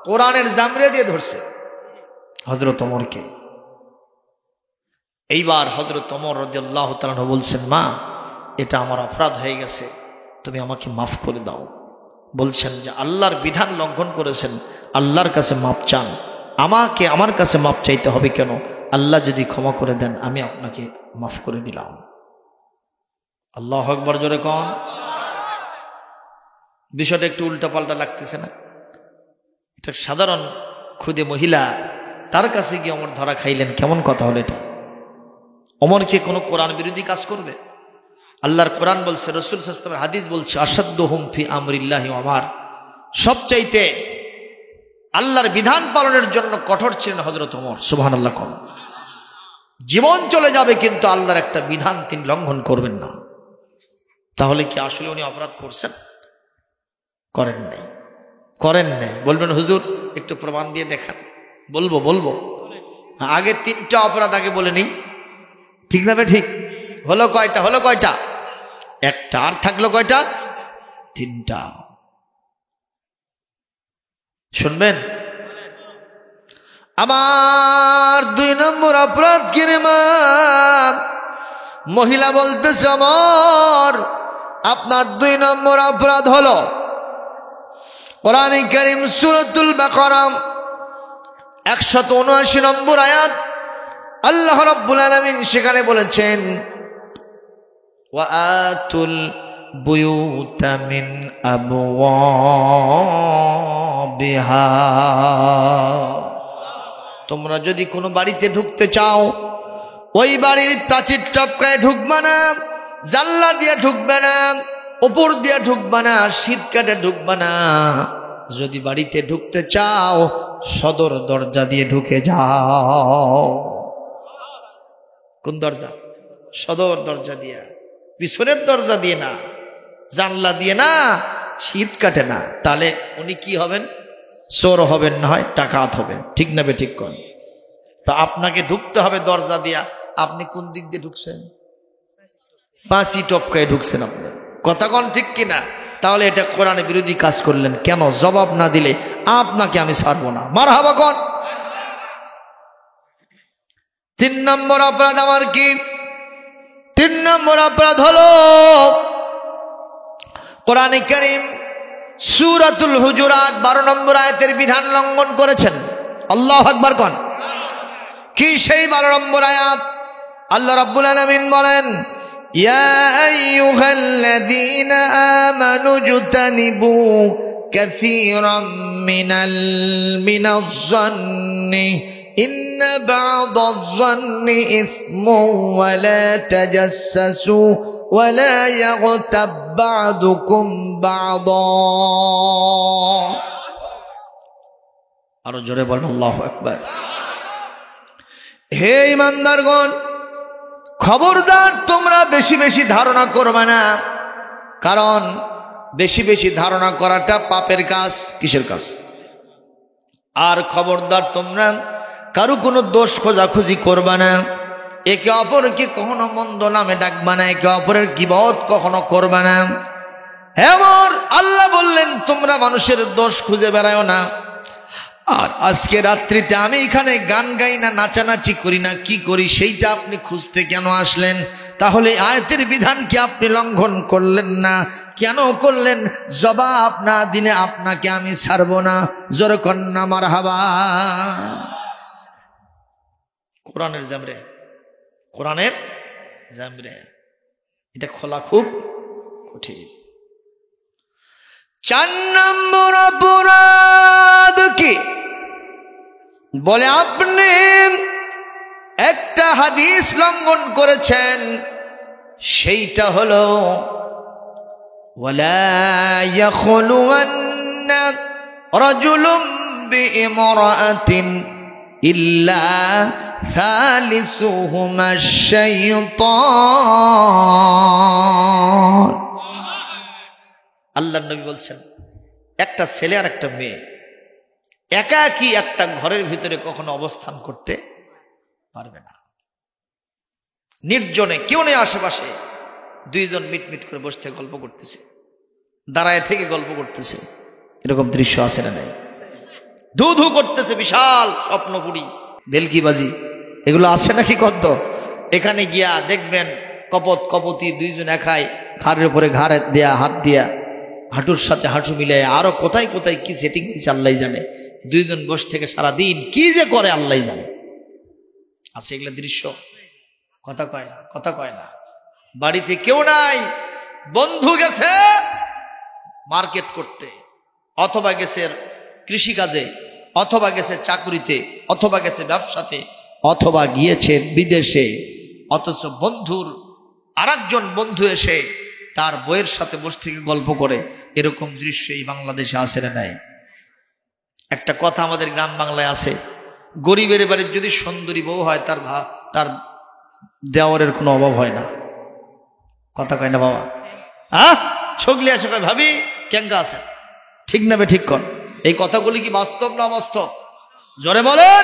কোরআনের জামরে দিয়ে ধরছে হযরত ওমরকে। এইবার হযরত ওমর রাদিয়াল্লাহু তাআলা বলছেন, মা এটা আমার অপরাধ হয়ে গেছে, তুমি আমাকে মাফ করে দাও। বলছেন যে আল্লাহর বিধান লঙ্ঘন করেছেন, আল্লাহর কাছে মাপ চান। আমাকে আমার কাছে মাপ চাইতে হবে কেন? আল্লাহ যদি ক্ষমা করে দেন আমি আপনাকে মাফ করে দিলাম। আল্লাহু আকবার। জোরে কোন। বিষয়টা একটু উল্টাপাল্টা লাগতেছে না? এটা সাধারণ খুদে মহিলা, তার কাছে গিয়ে ওমর ধরা খাইলেন, কেমন কথা হলো এটা? ওমরকে কোনো কোরআন বিরোধী কাজ করবে? আল্লাহর কোরআন বলছে, রাসূল সাল্লাল্লাহু আলাইহি ওয়াসাল্লামের হাদিস বলছে, আশাদ্দুহুম ফি আমরিল্লাহি ওমর, সবচাইতে আল্লাহর বিধান পালনের জন্য কঠোর ছিলেন হযরত ওমর। সুবহানাল্লাহ। কোন জীবন চলে যাবে কিন্তু আল্লাহর একটা বিধান তিনি লঙ্ঘন করবেন না। তাহলে কি আসলে উনি অপরাধ করছেন? করেন নাই, করেন নাই। বলবেন হুজুর একটু প্রমাণ দিয়ে দেখান। বলবো আগে 3টা অপরাধ আগে বলে নেই, ঠিক না? ঠিক হলো কয়টা? হলো কয়টা? একটা। আর থাকলো কয়টা? 3টা। শুনবেন আমার 2 নম্বর অপরাধ কিনে মা মহিলা বলতেছে আমার আপনার 2 নম্বর অপরাধ হলো কোরআনে কারীম সূরাতুল বাকারা 179 নম্বর আয়াত আল্লাহ রাব্বুল আলামিন সেখানে বলেছেন ওয়া আতুল বুয়ুতা মিন আবওয়াবিহা, তোমরা যদি কোনো বাড়িতে ঢুকতে চাও ওই বাড়ির প্রাচীর টপকায় ঢুকবে না, জানলা দিয়ে ঢুকবে না, উপর দিয়ে ঢুকবে না, শীত কাটে ঢুকবে না। যদি বাড়িতে ঢুকতে চাও সদর দরজা দিয়ে ঢুকে যাও। কোন দরজা? সদর দরজা দিয়ে, পিছনের দরজা দিয়ে না, জানলা দিয়ে না, শীত কাটে না। তাহলে উনি কি হবেন? চোর হবেন, না হয় ডাকাত হবেন, ঠিক না? ঠিক করেন। তো আপনাকে ঢুকতে হবে দরজা দিয়া। আপনি কোন দিক দিয়ে ঢুকছেন? পাঁচি টপকায় ঢুকছেন আপনি। কথা কোন ঠিক কিনা? তাহলে এটা কোরআনে বিরোধী কাজ করলেন কেন? জবাব না দিলে আপনাকে আমি ছাড়বো না। মারহাবা কোন? 3 নম্বর অপরাধ আমার কি? 3 নম্বর অপরাধ হলো কোরআনে কারীম সূরাতুল হুজুরাত 12 নম্বর আয়াতের বিধান লঙ্ঘন করেছেন। আল্লাহু আকবার কোন? কি সেই 12 নম্বর আয়াত? আল্লাহ রাব্বুল আলামিন বলেন ইয়া আইয়ুহাল্লাযীনা আমানু জুতানিবু কাসীরাম মিনাজ-যন্নি ইন্না বা'দাজ-যন্নি ইসমুন ওয়া লা তাজাসসু ওয়া লা ইয়াগতাব বা'দুকুম বা'দা। আরো জোরে বলেন আল্লাহু আকবার। হে ইমানদারগণ, খবরদার তোমরা বেশি বেশি ধারণা করবে না, কারণ বেশি বেশি ধারণা করাটা পাপের কাজ। কিসের কাজ? আর খবরদার তোমরা কারো কোনো দোষ খোঁজাখুঁজি করবে না, একে অপরকে কখনো মন্দ নামে ডাকবে না, একে অপরের গীবত কখনো করবে না। এমন আল্লাহ বললেন তোমরা মানুষের দোষ খুঁজে বেড়াও না। আর আজকে রাত্রিতে আমি এখানে গান গাই না, নাচানাচি করি না, কি করি সেইটা আপনি খুঁজতে কেন আসলেন? তাহলে আয়াতের বিধান কি আপনি লঙ্ঘন করলেন না? কেন করলেন? জবাব না দিলে আপনাকে আমি ছাড়বো না। জোরে কন্যা মারহাবা। কোরআনের জামরে, কোরআনের জামরে, এটা খোলা খুব কঠিন। 4 নম্বর অপরাধ কি? বলে আপনি একটা হাদিস লঙ্ঘন করেছেন, সেইটা হলো ওয়ালা ইয়াখলুওয়ান্না রাজুলুম বিইমরাআতিন ইল্লা সালিসুহুমা শাইতান। আল্লাহর নবী বলছেন একটা ছেলে আর একটা মেয়ে একাকী একটা ঘরের ভিতরে কখনো অবস্থান করতে পারবে না। নির্জনে, কেউ নেই আশেপাশে, 2 জন মিটমিট করে বসতে গল্প করতেছে, দাঁড়ায় থেকে গল্প করতেছে। এরকম দৃশ্য আছে না নাই? ধু ধু করতেছে, বিশাল স্বপ্নপুরী, ভেলকিবাজি, এগুলো আছে নাকি? কত এখানে গিয়া দেখবেন কপত কপতি 2 জন একাই ঘাড়ের উপরে ঘাড় দেয়া, হাত দিয়া, হাঁটুর সাথে হাঁটু মিলে আরো কোথায় কোথায় কি সেটিং দিচ্ছে আল্লাহ জানে। 2 জন বসে থেকে সারাদিন কি যে করে আল্লাহ জানে। আছে এগুলো দৃশ্য? কথা কয় না, কথা কয় না। বাড়িতে কেউ নাই, বন্ধু গেছে মার্কেট করতে, অথবা গেছে কৃষিকাজে, অথবা গেছে চাকরিতে, অথবা গেছে ব্যবসাতে, অথবা গিয়েছে বিদেশে, অথচ বন্ধুর আরেকজন বন্ধু এসে তার বইয়ের সাথে বসে থেকে গল্প করে। এরকম দৃশ্য এই বাংলাদেশে আছে না নাই? একটা কথা আমাদের গ্রাম বাংলায় আছে, গরিবের বাড়ির যদি সুন্দরী বউ হয় তার দেওয়ারের কোনো অভাব হয় না। কথা কয় না বাবা? ছগলি আসে, ভাবি কেঙ্কা আছে, ঠিক না বে ঠিক কর। এই কথাগুলি কি বাস্তব না অবাস্তব? জোরে বলেন।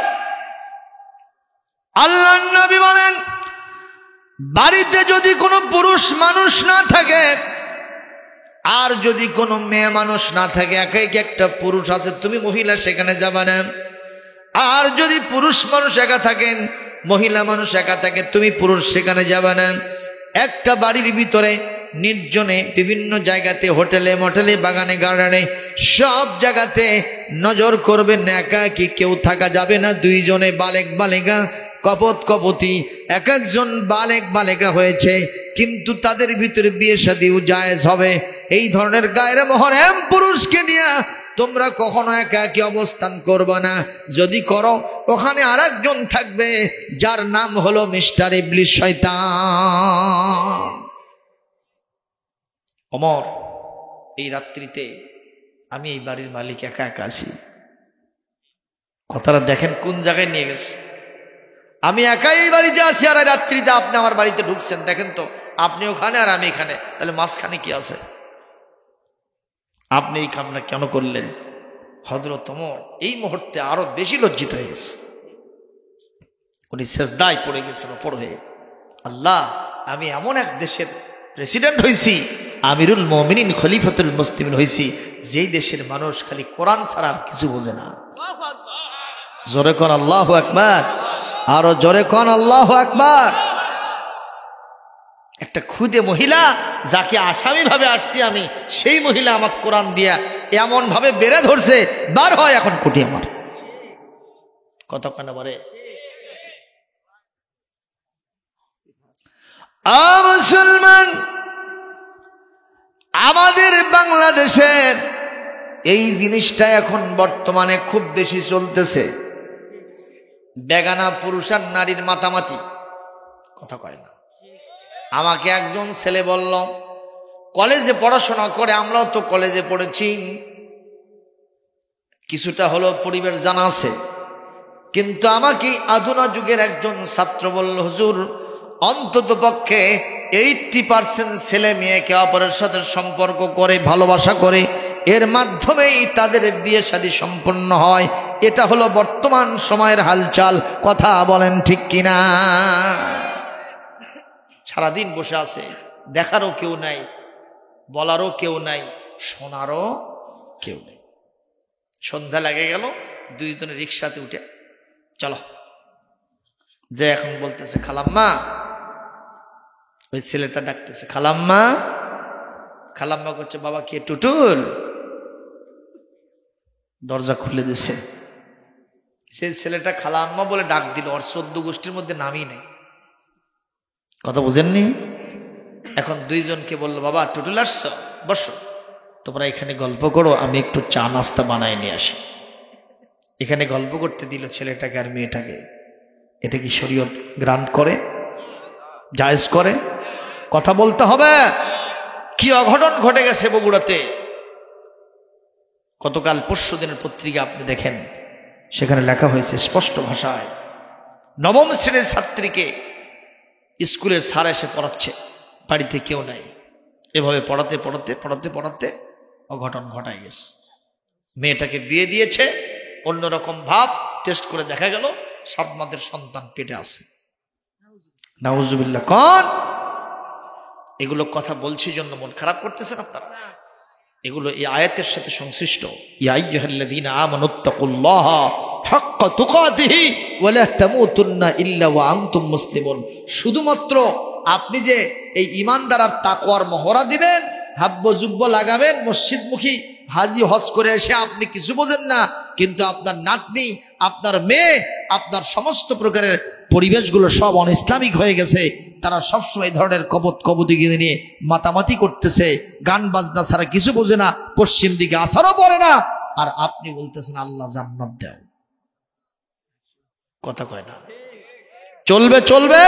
আল্লাহর নবী বলেন, বাড়িতে যদি কোনো পুরুষ মানুষ না থাকে আর যদি কোনো মেয়ে মানুষ না থাকে, একাই একটা পুরুষ আছে, তুমি মহিলা সেখানে যাবা না। আর যদি পুরুষ মানুষ একা থাকেন, মহিলা মানুষ একা থাকে, তুমি পুরুষ সেখানে যাবা না। একটা বাড়ির ভিতরে নির্জনে বিভিন্ন জায়গাতে, হোটেলে মোটেলে, বাগানে গার্ডেনে, সব জায়গাতে নজর করবেন, একা কি কেউ থাকা যাবে না। দুইজনে বালেক বালেকা, কপত কপতি, এক একজন বালেক বালেকা হয়েছে, কিন্তু তাদের ভিতরে বিয়ে শাদীও জায়েজ হবে। এই ধরনের গায়রে মুহররম পুরুষকে নিয়ে তোমরা কখনো একাকী অবস্থান করবে না। যদি করো, ওখানে আরেকজন থাকবে, যার নাম হলো মিস্টার ইবলিস, শয়তান। ওমর, এই রাত্রিতে আমি এই বাড়ির মালিক, একা একা আছি। কথাটা দেখেন কোন জায়গায় নিয়ে গেছে। আমি একাই এই বাড়িতে আছি, আর রাত্রিতে আপনি আমার বাড়িতে ঢুকছেন। দেখেন তো, আপনি ওখানে আর আমি এখানে, তাহলে মাঝখানে কি আছে? আপনি এই কামনা কেন করলেন? হযরত ওমর এই মুহূর্তে আরো বেশি লজ্জিত হয়ে গেছে। উনি সেজদায় পড়ে গেছেন ওপর হয়ে, আল্লাহ, আমি এমন এক দেশের প্রেসিডেন্ট হয়েছি, আমিরুল মুমিনিন, খলিফাতুল মুসলিমিন হয়েছি, যেই দেশের মানুষ খালি কোরআন ছাড়া আর কিছু বোঝে না। জোরে কোন আল্লাহু আকবার, আরো জোরে কোন আল্লাহু আকবার। একটা খুদে মহিলা, যাকে আসামি ভাবে আসছি আমি, সেই মহিলা আমার কোরআন দিয়া এমন ভাবে বেড়ে ধরছে, বার হয় এখন কুটি আমার কথা কেন বলে। মুসলমান, আমাদের বাংলাদেশের এই জিনিসটা এখন বর্তমানে খুব বেশি চলতেছে। বেগানা পুরুষ আর নারীর মাতামাতি, কথা কয় না। আমাকে একজন ছেলে বলল, কলেজে পড়াশোনা করে, আমরাও তো কলেজে পড়েছি, কিছুটা হলো পরিবেশ জানা আছে, কিন্তু আমাকে আধুনিক যুগের একজন ছাত্র বলল, হুজুর, অন্তত পক্ষে 80% ছেলে মেয়েকে অপরের সাথে সম্পর্ক করে, ভালোবাসা করে, এর মাধ্যমেই তাদের বিয়ে শাদী সম্পন্ন হয়। এটা হলো বর্তমান সময়ের হালচাল। কথা বলেন ঠিক কিনা? সারাদিন বসে আছে, দেখারও কেউ নাই, বলারও কেউ নাই, শোনারও কেউ নেই। সন্ধ্যা লেগে গেল, দুইজনে রিক্সাতে উঠে চলো, যে এখন বলতেছে, খালাম্মা, ওই ছেলেটা ডাকতেছে, খালাম্মা। খালাম্মা করছে, বাবা কে টুটুল? দরজা খুলে দিছে। সেই ছেলেটা খালাম্মা বলে ডাক দিল, ওর 14 গোষ্ঠীর মধ্যে নামই নেই। কথা বুঝেননি? এখন দুইজনকে বললো, বাবা টুটুল আসছ, বসো, তোমরা এখানে গল্প করো, আমি একটু চা নাস্তা বানাই নিয়ে আসি। এখানে গল্প করতে দিল ছেলেটাকে আর মেয়েটাকে। এটা কি শরীয়ত গ্রান্ট করে, জায়েজ করে? কথা বলতে হবে। কি অঘটন ঘটে গেছে বগুড়াতে। গতকাল পরশু দিনের পত্রিকা আপনি দেখেন, সেখানে লেখা হয়েছে স্পষ্ট ভাষায়, 9ম শ্রেণীর ছাত্রীকে স্কুলের স্যার এসে পড়াচ্ছে, বাড়িতে কেউ নাই। এভাবে পড়াতে পড়াতে পড়াতে পড়াতে অঘটন ঘটায় গেছে। মেয়েটাকে বিয়ে দিয়েছে, অন্যরকম ভাব, টেস্ট করে দেখা গেল 7 মাসের সন্তান পেটে আছে। নাউজুবিল্লাহ। কোন এগুলো কথা বলছি জন্য মন খারাপ করতেছেন আপনারা? এগুলো এই আয়াতের সাথে সংশ্লিষ্ট। ইয়া আইয়ুহাল্লাযীনা আমানুত্তাকুল্লাহা হাক্কা তুকাতিহি ওয়া লা তামুতুন্না ইল্লা ওয়া আনতুম মুসলিমুন। শুধুমাত্র আপনি যে এই ঈমানদার আর তাকওয়ার মহড়া দিবেন, হাব্য জুব্ব লাগাবেন, মসজিদমুখী হাজি হজ করে এসে আপনি কিছু বোঝেন না, কিন্তু আপনার নাতনি, আপনার মেয়ে, আপনার সমস্ত প্রকারের পরিবেশগুলো সব অন ইসলামিক হয়ে গেছে। তারা সবসময় এই ধরনের কবত কবুতগিরি নিয়ে মাতামাতি করতেছে, গান বাজনা ছাড়া কিছু বোঝে না, পশ্চিম দিকে আসারও পড়ে না, আর আপনি বলতেছেন আল্লাহ জান্নাত দেও। কথা কয় না? চলবে চলবে?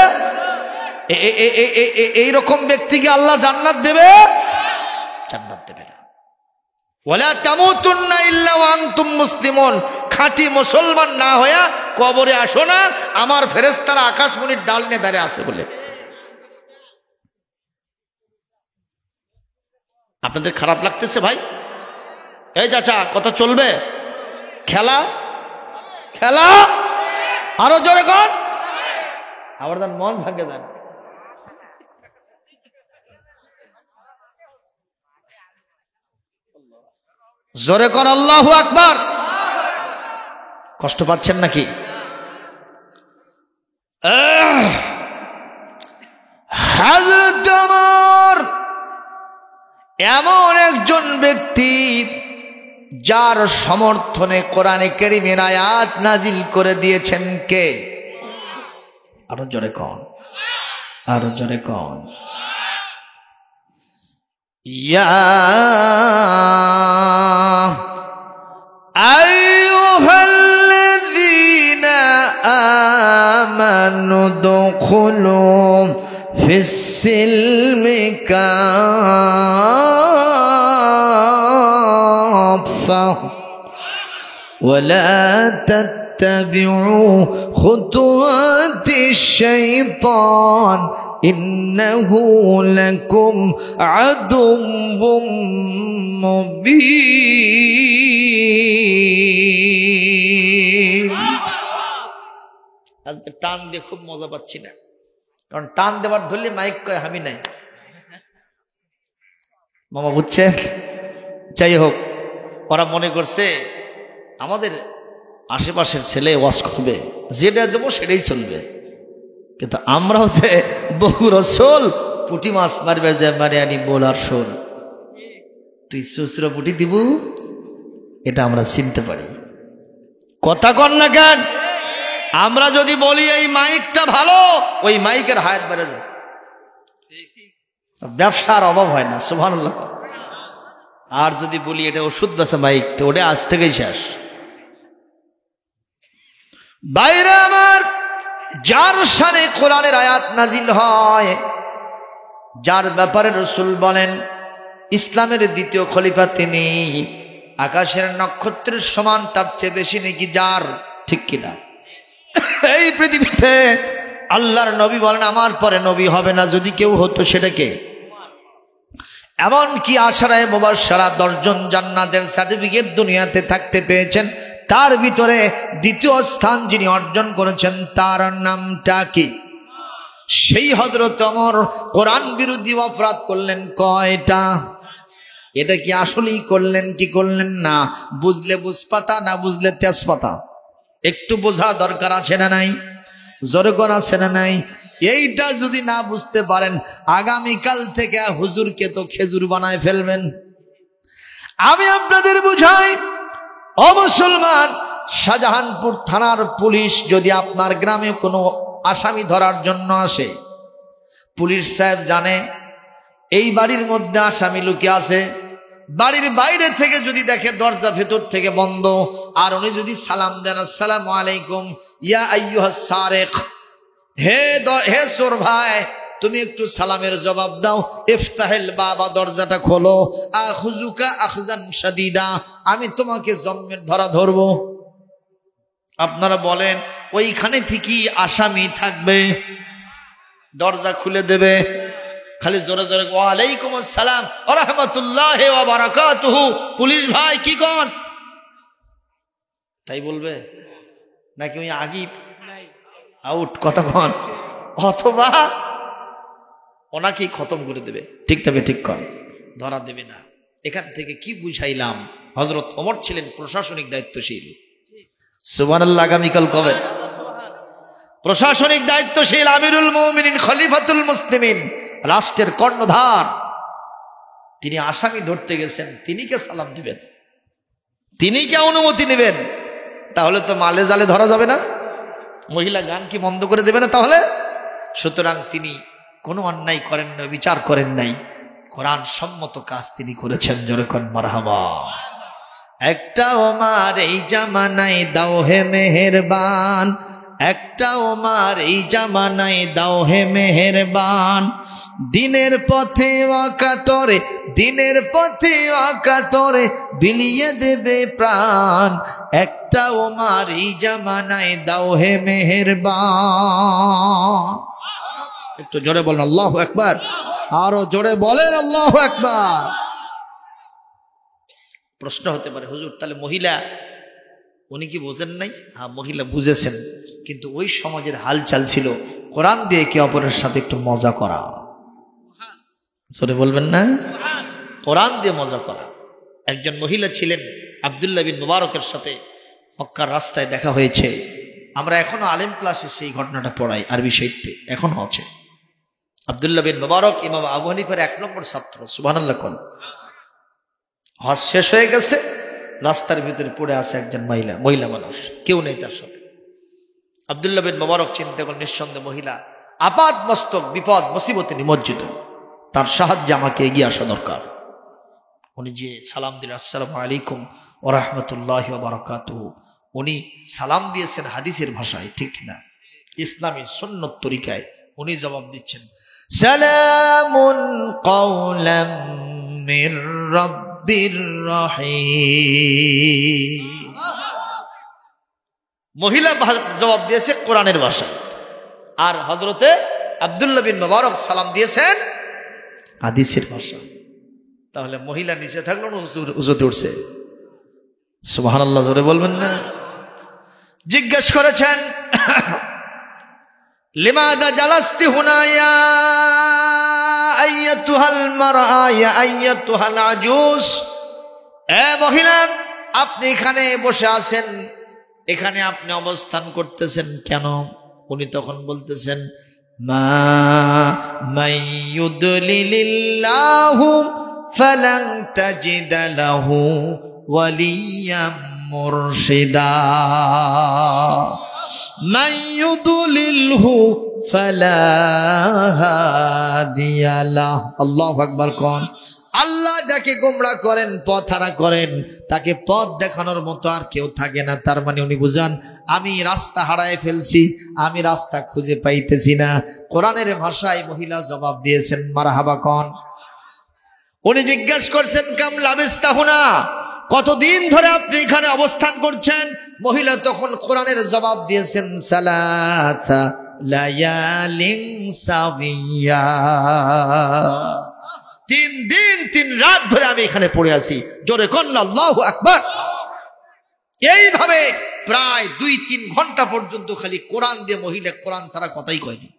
এইরকম ব্যক্তিকে আল্লাহ জান্নাত দেবে? জান্নাত দেবে না। ওয়ালা তামুতুন্না ইল্লা ওয়া আনতুম মুসলিমুন। খাঁটি মুসলমান না হইয়া কবরে আসো না, আমার ফেরেশতারা আকাশমণির ডাল নিয়ে দাঁড়িয়ে আছে বলে। আপনাদের খারাপ লাগতেছে ভাই? এই চাচা কথা চলবে? খেলা খেলা আরো জোরে কর, আবার দেন মন ভাঙে দেন। জোরে কর আল্লাহু আকবার। কষ্ট পাচ্ছেন নাকি? হযরত ওমর এমন একজন ব্যক্তি যার সমর্থনে কোরআনে কারীমের আয়াত নাজিল করে দিয়েছেন কে? আরো জোরে কন, আরো জোরে কন। ইয়া আইয়ুহাল্লাযীনা আমানু দুখুলু ফিস-সিলমি কাফা ওয়ালা تتبعوا خطوات الشيطان إنه لكم عدو مبين। আজকে টান দিয়ে খুব মজা পাচ্ছি না, কারণ টান দেওয়ার ধরলে মাইক কয় আমি নাই। মামা বুঝছে? যাই হোক, ওরা মনে করছে আমাদের আশেপাশের ছেলে ওয়াজ করবে, যেটা দেবো সেটাই চলবে। কিন্তু আমরা হচ্ছে বহু রসল পুঁটি মাছ মারবে যে মারে আনি বোলার শোল, তুই চুচরা পুঁটি দিব, এটা আমরা চিনতে পারি। কথা কন না কেন? আমরা যদি বলি এই মাইকটা ভালো, ওই মাইকের হায়াত বেড়ে যায়, ব্যবসার অভাব হয় না। সুবহানাল্লাহ। আর যদি বলি এটা ওষুধ বেচা মাইক, তো ওটা আজ থেকেই শেষ। বাইরে আমার, যার শানে কোরআনের আয়াত নাজিল হয়, যার ব্যাপারে রাসূল বলেন ইসলামের দ্বিতীয় খলিফা তিনি, আকাশের নক্ষত্রের সমান, তার চেয়ে বেশি নাকি যার, ঠিক কিনা? এই পৃথিবীতে আল্লাহর নবী বলেন আমার পরে নবী হবে না, যদি কেউ হতো সেটাকে। এমনকি আশারায়ে মুবাশশারা 10 জন জান্নাতের সার্টিফিকেট দুনিয়াতে থাকতে পেয়েছেন, তার ভিতরে দ্বিতীয় স্থান যিনি অর্জন করেছেন তার নামটা কি? সেই হযরত ওমর কোরআন বিরোধী অপরাধ করলেন কয়টা? এটা কি আসলেই করলেন কি করলেন না? বুঝলে বুঝপাতা, না বুঝলে তেজপাতা। একটু বোঝা দরকার আছে না নাই? জোরগণ আছে না নাই? এইটা যদি না বুঝতে পারেন, আগামীকাল থেকে হুজুরকে তো খেজুর বানায় ফেলবেন। আমি আপনাদের বুঝাই, ও মুসলমান, শাহজাহানপুর থানার পুলিশ যদি আপনার গ্রামে কোনো আসামি ধরার জন্য আসে, পুলিশ সাহেব জানে এই বাড়ির মধ্যে আসামি লুকিয়ে আছে, বাড়ির বাইরে থেকে যদি দেখে দরজা ভেতর থেকে বন্ধ, আর উনি যদি সালাম দেন আসসালামু আলাইকুম ইয়া আইয়ুহাস সারিক, হে চোর ভাই, তুমি একটু সালামের জবাব দাও, ইফতাহিল বাবা, দরজাটা খোলো, আখুজুকা আখজান শাদীদা, আমি তোমাকে জম্মের ধরা ধরবো। আপনারা বলেন ওইখানে থেকে আসামি থাকবে, দরজা খুলে দেবে, খালি জোরে জোরে ওয়ালাইকুম আসসালাম ওয়া রাহমাতুল্লাহি ওয়া বারাকাতুহু, পুলিশ ভাই কি কোন, তাই বলবে নাকি ওই আগি আউট কতক্ষণ, অথবা ওনাকেই খতম করে দেবে। ঠিক তবে ঠিক কর, ধরা দেবে না। এখান থেকে কি বুঝাইলাম? হযরত ওমর ছিলেন প্রশাসনিক দায়িত্বশীল। সুবহানাল্লাহ। আগামীকাল কবে? প্রশাসনিক দায়িত্বশীল, আমিরুল মুমিনিন, খলিফাতুল মুসলিমিন, রাষ্ট্রের কর্ণধার। তিনি আসামি ধরতে গেছেন, তিনি কে সালাম দিবেন, তিনি কে অনুমতি নেবেন? তাহলে তো মালে জালে ধরা যাবে না, মহিলা গান কি বন্ধ করে দেবে না তাহলে? সুতরাং তিনি কোনো অন্যায় করেন না, বিচার করেন নাই, কোরআন সম্মত কাজ তিনি করেছেন। জোরে কোন মারহাবা। একটা ওমর এই জামানায় দাও হে মেহেরবান, একটা ওমর এই জামানায় দাও হে মেহেরবান, দিনের পথে অকাতরে, দিনের পথে অকাতরে বিলিয়ে দেবে প্রাণ, একটা ওমর এই জামানায় দাও হে মেহেরবান। একটু জোরে বলেন আল্লাহু আকবার, আরো জোরে বলেন আল্লাহু আকবার। প্রশ্ন হতে পারে, হুজুর তাহলে মহিলা উনি কি বোঝেন নাই? হ্যাঁ, মহিলা বুঝেছেন, কিন্তু ওই সমাজের হালচাল ছিল কোরআন দিয়ে একে অপরের সাথে একটু মজা করা। সরে বলবেন না? কোরআন দিয়ে মজা করা। একজন মহিলা ছিলেন, আব্দুল্লাহ বিন মুবারকের সাথে মক্কার রাস্তায় দেখা হয়েছে। আমরা এখনো আলেম ক্লাসে সেই ঘটনাটা পড়াই, আরবি সাহিত্যে এখনো আছে। আব্দুল্লাহ বিন মুবারক ইমাম আবু হানিফার 1 নম্বর ছাত্র। সুবহানাল্লাহ কোন। হজ শেষ হয়ে গেছে, রাস্তার ভিতরে পড়ে আছে একজন মহিলা মানুষ, কেউ নেই তার সাথে। আব্দুল্লাহ বিন মুবারক চিন্তা করেন, নিঃসন্দেহে মহিলা আপাদ মস্তক বিপদ মুসিবতে নিমজ্জিত, তার সাহায্যে আমাকে এগিয়ে আসা দরকার। উনি যে সালাম দিলেন, আসসালামু আলাইকুম ওয়া রাহমাতুল্লাহি ওয়া বারাকাতুহু। উনি সালাম দিয়েছেন হাদিসের ভাষায়, ঠিক না, ইসলামী সুন্নত তরিকায়। উনি জবাব দিচ্ছেন, সালামুন কাওলাম মির রাব্বির রহিম। মহিলা জবাব দিয়েছে কোরআনের ভাষায়, আর হযরতে আব্দুল্লাহ বিন মুবারক সালাম দিয়েছেন হাদিসের ভাষায়। তাহলে মহিলা নিচে থাকলো না উঁচুতে উঠছে? সুবহানাল্লাহ, জোরে বলবেন না? জিজ্ঞেস করেছেন, লিমাযা জালাস্তি হুনা ইয়া আইয়াতুহাল মারআ ইয়া আইয়াতুহাল আজুজ। এ মহিলা, আপনি এখানে বসে আছেন, এখানে আপনি অবস্থান করতেছেন কেন? উনি তখন বলতেছেন, মা মাইয়ুদলিলিল্লাহু ফালান তাজিদা লাহু ওয়ালিয়াম মুরশিদা, মাইয়ুদলিলহু ফালা হাদিয়া লাহু। আল্লাহু আকবার কোন। আল্লাহ যাকে গোমরাহ করেন, পথহারা করেন, তাকে পথ দেখানোর মতো আর কেউ থাকে না। তার মানে উনি বুঝান, আমি রাস্তা হারায় ফেলছি, আমি রাস্তা খুঁজে পাইতেছি না। কোরআনের ভাষায় মহিলা জবাব দিয়েছেন, মারহাবা কোন। উনি জিজ্ঞেস করছেন, কাম লাবিস্তা হুনা, কতদিন ধরে আপনি এখানে অবস্থান করছেন? মহিলা তখন কোরআনের জবাব দিয়েছেন, সালাসা লায়ালিন সাবিয়া, 3 দিন 3 রাত ধরে আমি এখানে পড়ে আছি। জোরে কোন আল্লাহু আকবার। এইভাবে প্রায় 2-3 ঘন্টা পর্যন্ত খালি কোরআন দিয়ে মহিলা কোরআন ছাড়া কথাই কয়নি।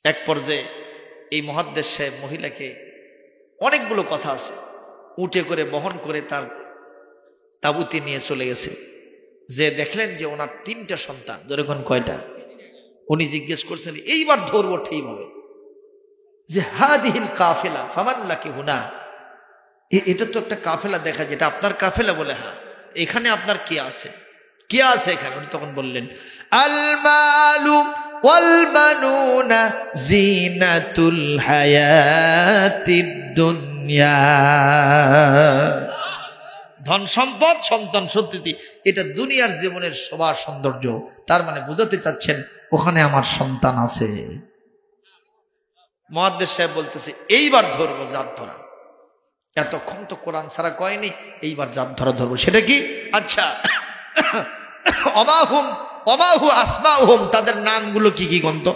এক পর্যায়ে এই মুহাদ্দিস সাহেব মহিলাকে, অনেকগুলো কথা আছে, উঠে করে বহন করে তার তাবুতে নিয়ে চলে গেছে। যে দেখলেন যে ওনার 3টা সন্তান। যখন কয়টা? উনি জিজ্ঞেস করছেন, এইবার ধরবো ঠিকভাবে, যে হাদিহিল কাফেলা ফামান লাকি হুনা, এটা তো একটা কাফেলা দেখা, যেটা আপনার কাফেলা বলে। হ্যাঁ, এখানে আপনার কি আছে? কি আছে এখানে? উনি তখন বললেন, আল মালু ওয়াল বানুনা জিনাতুল হায়াতিদ দুনিয়া, ধন সম্পদ সন্তান সন্ততি এটা দুনিয়ার জীবনের শোভা সৌন্দর্য। তার মানে বুঝাতে চাচ্ছেন ওখানে আমার সন্তান আছে। মুহাদ্দিস সাহেব বলতেছে, এইবার ধরবো জাত ধরা। এতক্ষণ তো কোরআন ছাড়া কয়নি, এইবার জাত ধরা ধরবো। সেটা কি? আচ্ছা, অমাহু আসমাউহুম, তাদের নামগুলো কি কি গন্ত?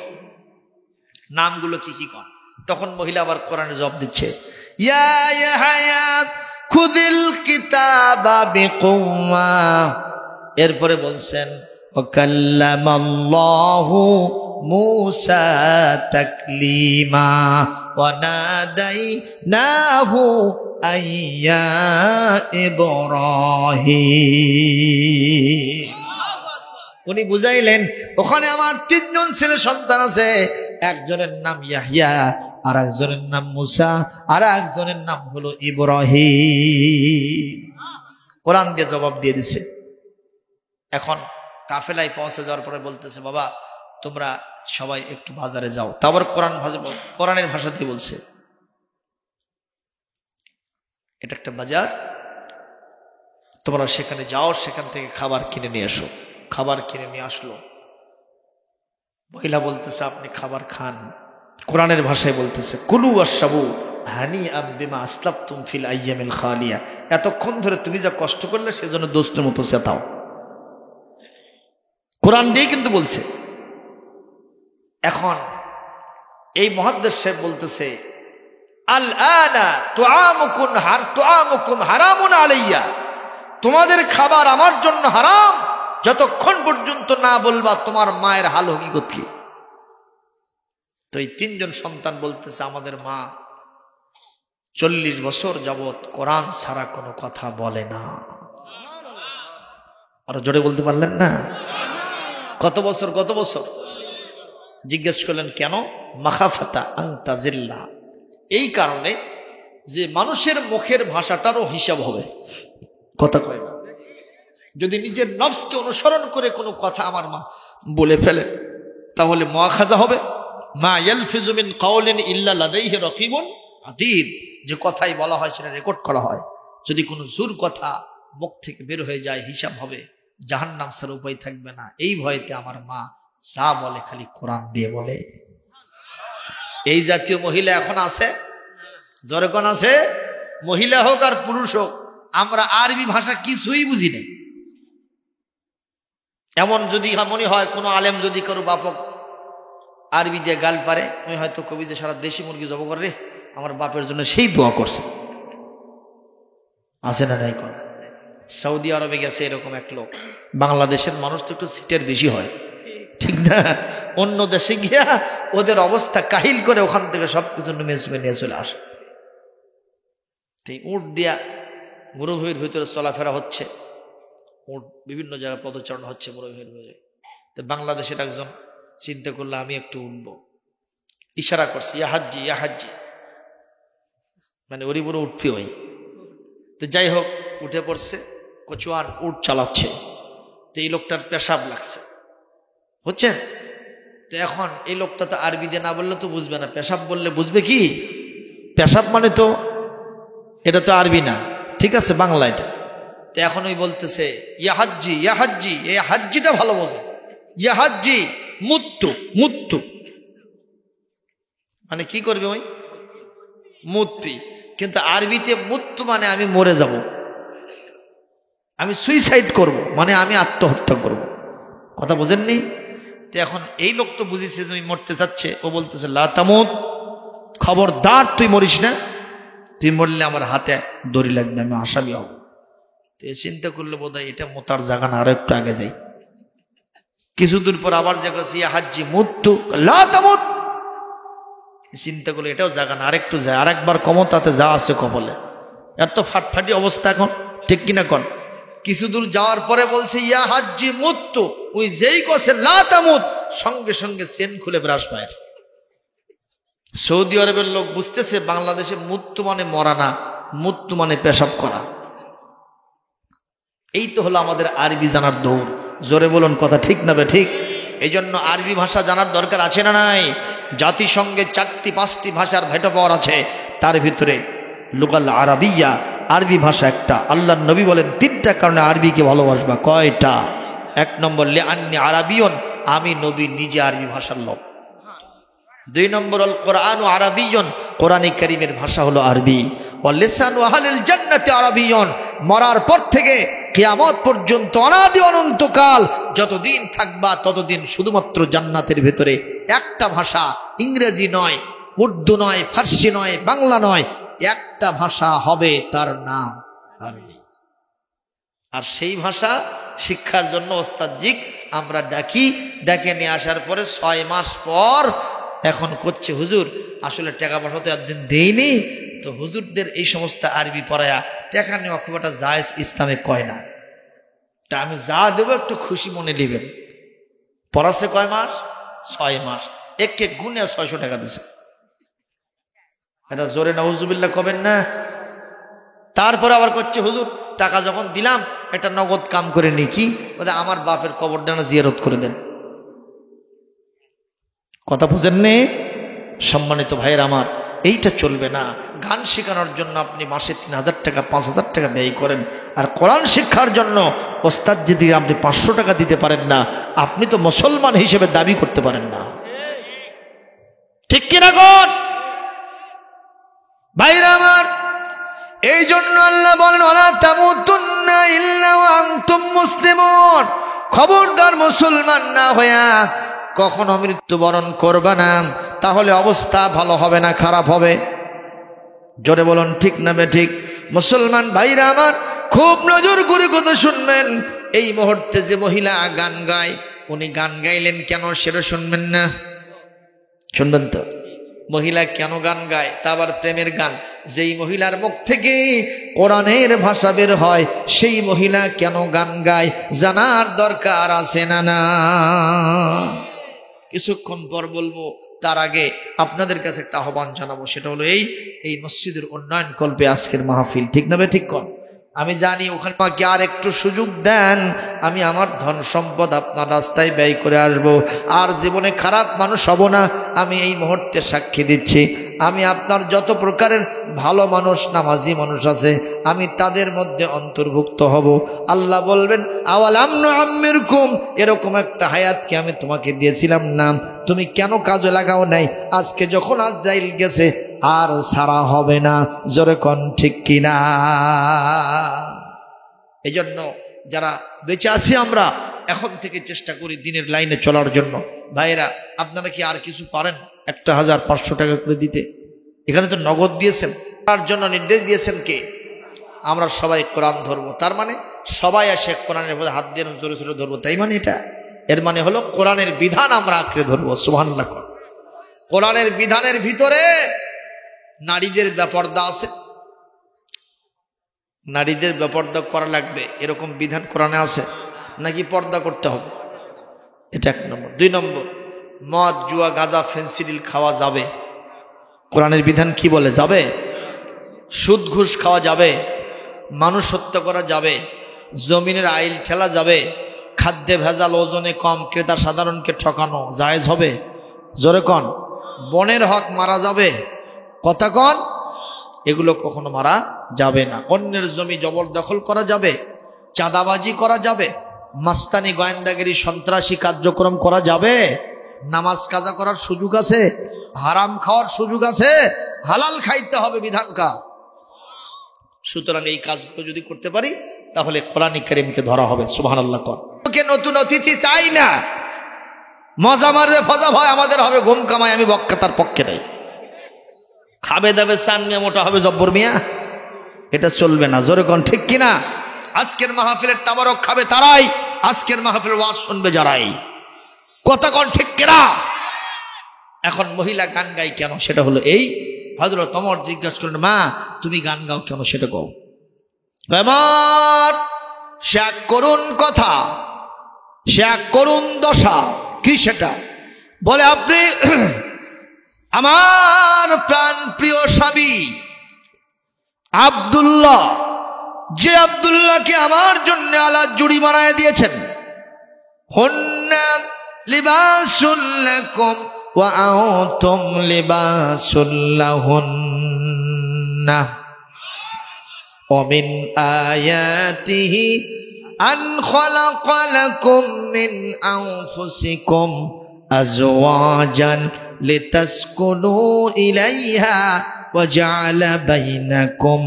নামগুলো কি কি কন? তখন মহিলা আবার কোরআনে জবাব দিচ্ছে, ইয়া ইয়াহয়া খুযিল কিতাবা বিকুওয়া। এরপরে বলছেন, ওয়াকাল্লামাল্লাহু মূসা তাকলিমা ওয়া নাদাইনাহু আইয়া ইব্রাহিম। উনি বুঝাইলেন, ওখানে আমার 3 জন ছেলে সন্তান আছে। একজনের নাম ইয়াহইয়া, আর একজনের নাম মূসা, আর একজনের নাম হলো ইব্রাহিম। কোরআন দিয়ে জবাব দিয়ে দিছে। এখন কাফেলায় পৌঁছে যাওয়ার পরে বলতেছে, বাবা তোমরা সবাই একটু বাজারে যাও। তারপর কোরআনের ভাষা দিয়ে বলছে, এটা একটা বাজার, তোমরা সেখানে যাও, সেখান থেকে খাবার কিনে নিয়ে আসো। খাবার কিনে নিয়ে আসলো। মহিলা বলতেছে, আপনি খাবার খান। কোরআনের ভাষায় বলতেছে, কুলু ওয়াশরাবু হানিআম বিমা আসলাফতুম ফিল আইয়ামিল খালিয়া। এতক্ষণ ধরে তুমি যা কষ্ট করলে সেজন্য দোস্তের মতো চেতাও। কোরআন দিয়ে কিন্তু বলছে। এখন এই মুহাদ্দিস সাহেব বলতেছে, আল আনা তুআমুকুম হারামুন আলাইয়া, তোমাদের খাবার আমার জন্য হারাম যতক্ষণ পর্যন্ত না বলবা তোমার মায়ের হাল হকিকত কি। তো এই তিনজন সন্তান বলতেছে আমাদের মা 40 বছর যাবত কোরআন ছাড়া কোনো কথা বলে না। আরো জোরে বলতে পারলেন না? কত বছর? জিজ্ঞেস করলেন কেন? মাখাফাতা আন তাজিল্লা, এই কারণে যে মানুষের মুখের ভাষাটারও হিসাব হবে। কথা কয় না, যদি নিজের নফসকে অনুসরণ করে কোনো কথা আমার মা বলে ফেলেন তাহলে মুআখাযা হবে। মা ইয়ালফিযু মিন কাওলিন ইল্লা লাদাইহি রাকিবুন আতীদ, যে কথাই বলা হয় সেটা রেকর্ড করা হয়। যদি কোনো জোর কথা মুখ থেকে বের হয়ে যায় হিসাব হবে, জাহান্নাম ছাড়া উপায় থাকবে না। এই ভয়েতে আমার মা যা বলে খালি কোরআন দিয়ে বলে। এই জাতীয় মহিলা এখন আছে, জোরে কোন আছে? মহিলা হোক আর পুরুষ হোক, আমরা আরবি ভাষা কিছুই বুঝি না। এমন যদি মনে হয় কোনো আলেম যদি কারো বাপক আরবি দিয়ে গাল পারে, আমি হয়তো কবি যে সারা দেশি মুরগি জব করে রে আমার বাপের জন্য সেই দোয়া করছে। আছে না নাই? কোন সৌদি আরবে গেছে এরকম এক লোক, বাংলাদেশের মানুষ তো একটু সিটের বেশি হয়, ঠিক না? অন্য দেশে গিয়া ওদের অবস্থা কাহিল করে ওখান থেকে সবকিছু নিয়ে চলে আসে। উট দিয়া মরুভূমির ভিতরে চলাফেরা হচ্ছে, উট বিভিন্ন জায়গায় পদচারণ হচ্ছে মরুভূমির ভিতরে। তো বাংলাদেশের একজন চিন্তা করলো আমি একটু উঠবো, ইশারা করছে ইয়া হাজ্জি ইয়া হাজ্জি, মানে ওরই বড় উঠবি ওই। তো যাই হোক উঠে পড়ছে, কচুয়ান উট চালাচ্ছে। তো এই লোকটার পেশাব লাগছে, হচ্ছে। তো এখন এই লোকটা তো আরবি দিয়ে না বললে তো বুঝবে না, পেশাব বললে বুঝবে কি? পেশাব মানে তো এটা তো আরবি না, ঠিক আছে, বাংলা এটা। তো এখন ওই বলতেছে ইয়া হাজ্জি ইয়া হাজ্জি, এই হাজ্জিটা ভালো বোঝে, ইয়া হাজ্জি মুত্তু মুত্তু, মানে কি করবে ওই মুত্তি। কিন্তু আরবিতে মুত্তু মানে আমি মরে যাব, আমি সুইসাইড করব, মানে আমি আত্মহত্যা করব। কথা বোঝেননি? তো এখন এই লোক তো বুঝেছে যে ওই মরতে যাচ্ছে, ও বলতেছে লা তামুত, খবরদার তুই মরিস না, তুই মরলে আমার হাতে দড়ি লাগবে, আমি আসামি হব। তো এই চিন্তা করলে বোধ হয় এটা মোতার জায়গা না, আরো একটু আগে যাই। কিছু দূর পর আবার জায়গা ইয়া হাজ্জি মুত্তু লা তামুত, চিন্তা করলে এটাও জায়গা না, আরেকটু যায়, আরেকবার কমতাতে যা আছে কবলে। এর তো ফাটফাটি অবস্থা এখন, ঠিক কিনা কন? কিছু দূর যাওয়ার পরে বলছে ইয়া হাজ্জি মুত্তু, ওই যেই কছে লা তামুত সঙ্গে সঙ্গে চেন খুলে ব্রাশ পায়। সৌদি আরবের লোক বুঝতেছে বাংলাদেশে মুত্তু মানে মরা না, মুত্তু মানে পেশাব করা। এই তো হলো আমাদের আরবি জানার দৌড়। জোরে বলুন কথা ঠিক না বে ঠিক? এই জন্য আরবি ভাষা জানার দরকার আছে না নাই? জাতিসংঘে 4-5টি ভাষার ভেটো পাওয়ার আছে, তার ভিতরে লুগাল আরাবিয়া, আরবি ভাষা একটা। আল্লাহ নবী বলেন 3টা কারণে আরবিকে ভালোবাসবা। কয়টা? 1 নম্বর লিআন্নি আরাবিয়ন, আমি নবী নিজে আরবি ভাষার লোক। 2 নম্বর আল কোরআনু আরাবিয়ন, কোরআনে কারীমের ভাষা হলো আরবি। ওয়া লিসানু আহলিল জান্নাতি আরাবিয়ন, মরার পর থেকে কিয়ামত পর্যন্ত অনাদি অনন্তকাল যতদিন থাকবা ততদিন শুধুমাত্র জান্নাতের ভিতরে একটা ভাষা, ইংরেজি নয়, উর্দু নয়, ফার্সি নয়, বাংলা নয়, একটা ভাষা হবে, তার নাম আরবি। আর সেই ভাষা শিক্ষার জন্য ওস্তাদজিক আমরা ডাকি, ডেকে নিয়ে আসার পরে 6 মাস পর এখন করছে হুজুর আসলে টাকা পাঠাতে একদিন দেইনি, তো হুজুরদের এই সমস্ত আরবি পড়ায়া টাকা নেওয়া খুব একটা জায়েজ ইসলামে কয় না, তা আমি যা দেবো একটু খুশি মনে নেবেন। পড়াচ্ছে কয় মাস? 6 মাস। একে গুনে 600 টাকা দিছে। এটা জোরে নাউজুবিল্লাহ কবেন না? তারপরে আবার করছে হুজুর টাকা যখন দিলাম এটা নগদ কাম করে নি, কি আমার বাপের কবরডানা জিয়ারত করে দেন। কথা বুঝেননি? সম্মানিত ভাইয়ের আমার, এইটা চলবে না। গান শেখানোর জন্য আপনি মাসে 3000 টাকা 5000 টাকা ব্যয় করেন, আর কোরআন শিক্ষার জন্য ওস্তাদ যদি আপনি 500 টাকা দিতে পারেন না, আপনি তো মুসলমান হিসেবে দাবি করতে পারেন না, ঠিক কিনা কোন ভাইরা আমার? এই জন্য আল্লাহ বলেন ওয়ালা তামুতুন্না ইল্লা ওয়া আনতুম মুসলিমুন, খবরদার মুসলমান না হইয়া কখনো মৃত্যুবরণ করবে না, তাহলে অবস্থা ভালো হবে না, খারাপ হবে। জোরে বলুন ঠিক না বেঠিক? মুসলমান ভাইরা আমার, খুব নজর করে কথা শুনবেন। এই মুহূর্তে যে মহিলা গান গায়, উনি গান গাইলেন কেন সেটা শুনবেন না? শুনবেন তো? মহিলা কেন গান গায়? তা আবার প্রেমের গান। যেই মহিলার মুখ থেকে কোরআনের ভাষা বের হয়, সেই মহিলা কেন গান গায় জানার দরকার আছে না? না, কিছুক্ষণ পর বলবো। তার আগে আপনাদের কাছে একটা আহ্বান জানাবো, সেটা হলো এই মসজিদের উন্নয়ন কল্পে আজকের মাহফিল, ঠিক না ঠিক কর? আমি জানি ওখানে আমাকে আর একটু সুযোগ দেন, আমি আমার ধন সম্পদ আপনার রাস্তায় ব্যয় করে আসব, আর জীবনে খারাপ মানুষ হব না। আমি এই মুহূর্তে সাক্ষী দিচ্ছি, আমি আপনার যত প্রকারের ভালো মানুষ, নামাজি মানুষ আছে, আমি তাদের মধ্যে অন্তর্ভুক্ত হব। আল্লাহ বলবেন, আওয়ালাম নুআম্মিরকুম, এরকম একটা হায়াতকে আমি তোমাকে দিয়েছিলাম না, তুমি কেন কাজে লাগাও নাই? আজকে যখন আজরাইল গেছে আর সারা হবে না। জোরে কোন ঠিক কিনা? এই জন্য যারা বেঁচে আছি আমরা এখন থেকে চেষ্টা করি দিনের লাইনে চলার জন্য। ভাইরা, আপনারা কি আর কিছু পারেন 1500 টাকা করে দিতে? এখানে তো নগদ দিয়েছেন, তার জন্য নির্দেশ দিয়েছেন কে? আমরা সবাই কোরআন ধরবো। তার মানে সবাই এসে কোরআনের মধ্যে হাত দিয়ে জোরে জোরে ধরবো, তাই মানে এটা? এর মানে হলো কোরআনের বিধান আমরা আঁকড়ে ধরবো। সুবহানাল্লাহ। কোরআনের বিধানের ভিতরে নারীদের বেপরদা আছে, নারীদের বেপরদা করা লাগবে এরকম বিধান কোরআনে আছে নাকি পর্দা করতে হবে? এটা 1 নম্বর। 2 নম্বর, মদ, জুয়া, গাঁজা, ফেন্সিডিল খাওয়া যাবে? কোরআনের বিধান কি বলে? যাবে? সুদ ঘুষ খাওয়া যাবে? মানুষ হত্যা করা যাবে? জমিনের আইল ঠেলা যাবে? খাদ্যে ভেজাল, ওজনে কম, ক্রেতা সাধারণকে ঠকানো জায়েজ হবে? জোরে কন। বনের হক মারা যাবে? কথা কন। এগুলো কখনো মারা যাবে না। অন্যের জমি জবরদখল করা যাবে? চাঁদাবাজি করা যাবে? মাস্তানি, গোয়েন্দাগিরি, সন্ত্রাসী কার্যক্রম করা যাবে? নামাজ কাজা করার সুযোগ আছে? হারাম খাওয়ার সুযোগ আছে? হালাল খাইতে হবে বিধানকা। সুতরাং এই কাজগুলো যদি করতে পারি তাহলে কোরআন কারীমকে ধরা হবে। সুবহানাল্লাহ। কে নতুন অতিথি চাই না, মজা মারবে ফজা ভয় আমাদের হবে ঘুম কামাই, আমি বক্কা তার পক্ষে নেই। খাবে দাবে চান মিয়া, মোটা হবে জব্বর মিয়া, এটা চলবে না। জোরে কোন ঠিক কিনা? আজকের মাহফিলের তাবারক খাবে তারাই, আজকের মাহফিলের ওয়াজ শুনবে যারাই। কথা কোন ঠিক কিনা? এখন মহিলা গান গাই কেন সেটা হলো এই, হযরত ওমর জিজ্ঞাসা করলেন, মা তুমি গান গাও কেন সেটা কও। আমার সে এক করুণ কথা, সে এক করুণ দশা। কি সেটা? বলে আপনি আমার প্রাণ প্রিয় স্বামী আব্দুল্লাহ, যে আব্দুল্লাহকে আমার জন্য আল্লাহ জুড়ি বানায় দিয়েছেন, হুন্না লিবাসুল লাকুম ওয়া আনতুম লিবাসুল লাহুন্না ওয়া মিন আয়াতিহি আন খালাকা লাকুম মিন আনফুসিকুম আজওয়াজান লিতাসকুনু ইলাইহা ওয়া জাআলা বাইনাকুম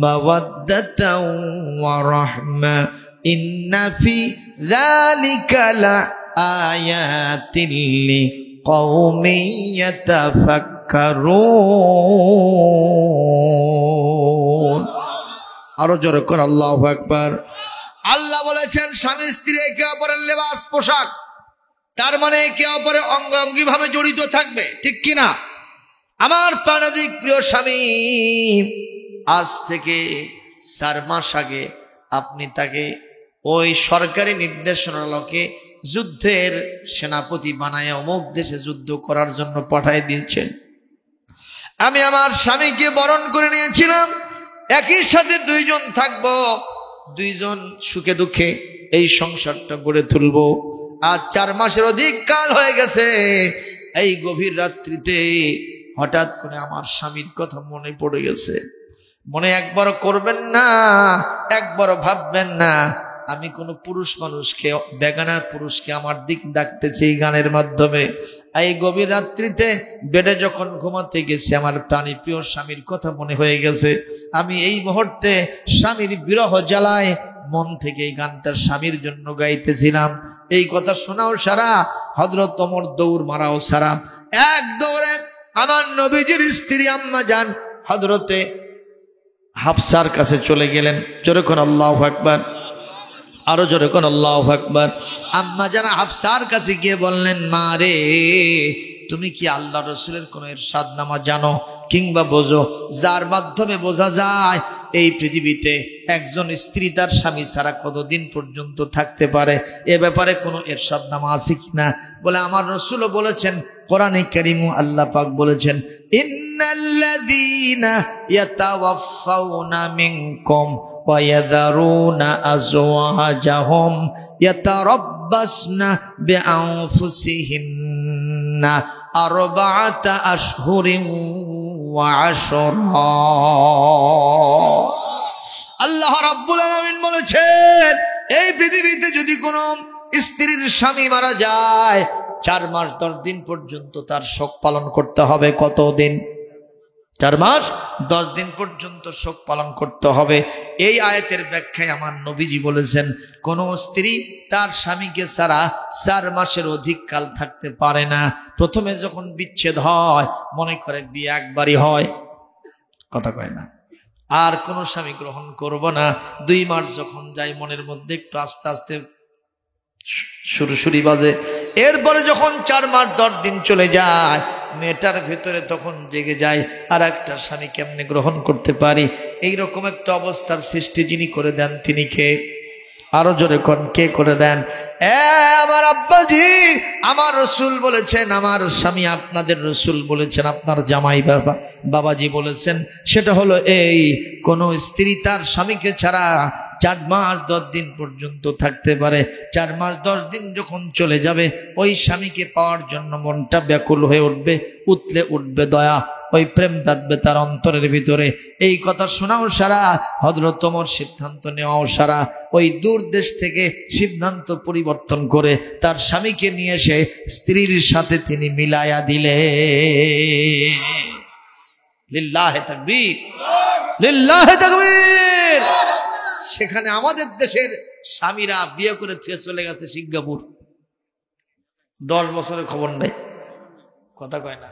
মাওয়াদ্দাতাও ওয়া রাহমা ইন্না ফি যালিকা লা আয়াতিল লিকাওমিন ইয়াতাফাক্কারুন। আরো জোরে করে আল্লাহু আকবার। আল্লাহ বলেছেন স্বামী স্ত্রী একে অপরের লেবাস, পোশাক, তার মানে একে অপরের অঙ্গাঙ্গি ভাবে জড়িত থাকবে, ঠিক কিনা? আমার প্রাণাধিক প্রিয় স্বামী, আজ থেকে 4 মাস আগে আপনি তাকে ওই সরকারি নির্দেশনার আলোকে যুদ্ধের সেনাপতি বানায় অমুক দেশে যুদ্ধ করার জন্য পাঠিয়ে দিয়েছেন। আমি আমার স্বামীকে বরণ করে নিয়েছিলাম, একই সাথে 2 জন থাকবো, 2 জন সুখে দুঃখে এই সংসারটা গড়ে তুলবো। আজ 4 মাসের অধিক কাল হয়ে গেছে। এই গভীর রাত্রিতে হঠাৎ করে আমার স্বামীর কথা মনে পড়ে গেছে। মনে একবারও করবেন না, একবারও ভাববেন না আমি কোনো পুরুষ মানুষকে, বেগানার পুরুষকে আমার দিক ডাকতেছি এই গানের মাধ্যমে। এই গভীর রাত্রিতে বেডে যখন ঘুমাতে গেছি, আমার প্রাণী প্রিয় স্বামীর কথা মনে হয়ে গেছে। আমি এই মুহূর্তে স্বামীর বিরহ জ্বালায় মন থেকে এই গানটা স্বামীর জন্য গাইতেছিলাম। এই কথা শোনাও সারা, হযরত ওমর দৌড় মারাও সারা। এক দৌড়ে আমার নবীজির স্ত্রী আম্মা জান হযরতে হাফসার কাছে চলে গেলেন। জোরে কোন আল্লাহু আকবার, আরো জোরে কোন আল্লাহু আকবার। আম্মা জানা হাফসার কাছে গিয়ে বললেন, মা রে, তুমি কি আল্লাহ রসুলের কোন ইরশাদনামা জানো কিংবা বোঝো, যার মাধ্যমে বোঝা যায় এই পৃথিবীতে একজন স্ত্রী তার স্বামী ছাড়া কতদিন পর্যন্ত থাকতে পারে? এ ব্যাপারে কোনো ইরশাদনামা আছে কিনা? বলে, আমার রসুলও বলেছেন, কোরআনে কারীমে আল্লাহ পাক বলেছেন, ইন্নাল্লাযীনা ইয়াতাওয়াফাউনা মিনকুম ওয়া ইয়াযারুনা আযওয়াজাহুম ইয়াতারাব্বাসনা বিআনফুসিহিন্না আরবাআতা আশহুরিন ওয়া আশরা। আল্লাহ রাব্বুল আলামিন বলেছেন, এই পৃথিবীতে যদি কোনো স্ত্রীর স্বামী মারা যায় 4 মাস 10 দিন পর্যন্ত তার শোক পালন করতে হবে। কতদিন? 4 মাস 10 দিন পর্যন্ত শোক পালন করতে হবে। এই আয়াতের ব্যাখ্যায় আমার নবীজি বলেছেন, কোন স্ত্রী তার স্বামীকে ছাড়া 4 মাসের অধিক কাল থাকতে পারে না। প্রথমে যখন বিচ্ছেদ হয়, মনে করে বিয়ে একবারই হয়, কথা কয় না, আর কোন স্বামী গ্রহণ করব না। 2 মাস যখন যায়, মনের মধ্যে একটু আস্তে আস্তে সুরসুরি বাজে। এরপরে যখন 4 মাস 10 দিন চলে যায়, মেয়েটার ভেতরে তখন জেগে যায়, আর একটা স্বামী কেমনে গ্রহণ করতে পারি। এইরকম একটা অবস্থার সৃষ্টি যিনি করে দেন, তিনি কে? আরো জোরে কোন, কে করে দেন? আমার আব্বাজি, আমার রসুল বলেছেন, আমার স্বামী আপনাদের রসুল বলেছেন, আপনার জামাই বাবাজি বলেছেন। সেটা হলো এই, কোন স্ত্রী তার স্বামীকে ছাড়া 4 মাস 10 দিন পর্যন্ত থাকতে পারে। 4 মাস 10 দিন যখন চলে যাবে, ওই স্বামীকে পাওয়ার জন্য মনটা ব্যাকুল হয়ে উঠবে, উতলে উঠবে দয়া, ওই প্রেম দাঁতবে তার অন্তরের ভিতরে। এই কথা শোনাও সারা, হযরত ওমর সিদ্ধান্ত নেওয়াও সারা, ওই দূর দেশ থেকে সিদ্ধান্ত পরিবর্তন করে তার স্বামীকে নিয়ে এসে স্ত্রীর সাথে তিনি মিলায়া দিলে। লিল্লাহে তাকবীর, লিল্লাহে তাকবীর। সেখানে আমাদের দেশের স্বামীরা বিয়ে করে থেকে চলে গেছে সিঙ্গাপুর, 10 বছরের খবর নেই, কথা কয় না।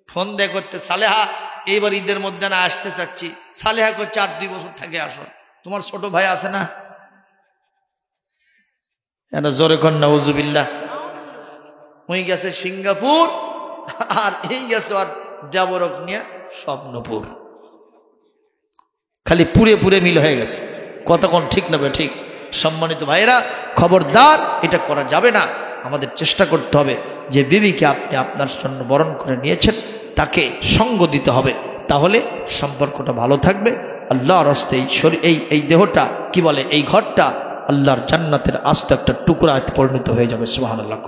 ফোন দেয় করতে, সালেহা এইবার ঈদের মধ্যে না আসতে চাচ্ছি। সালেহা করছে, 8-2 বছর থাকে আসো, তোমার ছোট ভাই আছে না? জোরে কর নাউজুবিল্লাহ। ওই গেছে সিঙ্গাপুর, আর এই গেছে আর দেবরক নিয়ে স্বপ্নপুর, খালি পুরে পুরে মিল হয়ে গেছে। কতক্ষণ ঠিক নেবে? ঠিক। সম্মানিত ভাইরা, খবরদার, এটা করা যাবে না। আমাদের চেষ্টা করতে হবে যে বিবিকে আপনি আপনার জন্য বরণ করে নিয়েছেন, তাকে সঙ্গ দিতে হবে, তাহলে সম্পর্কটা ভালো থাকবে। আল্লাহর হস্তে এই দেহটা কি বলে, এই ঘরটা আল্লাহর জান্নাতের আস্ত একটা টুকরা পরিণত হয়ে যাবে। সুবহানাল্লাহ।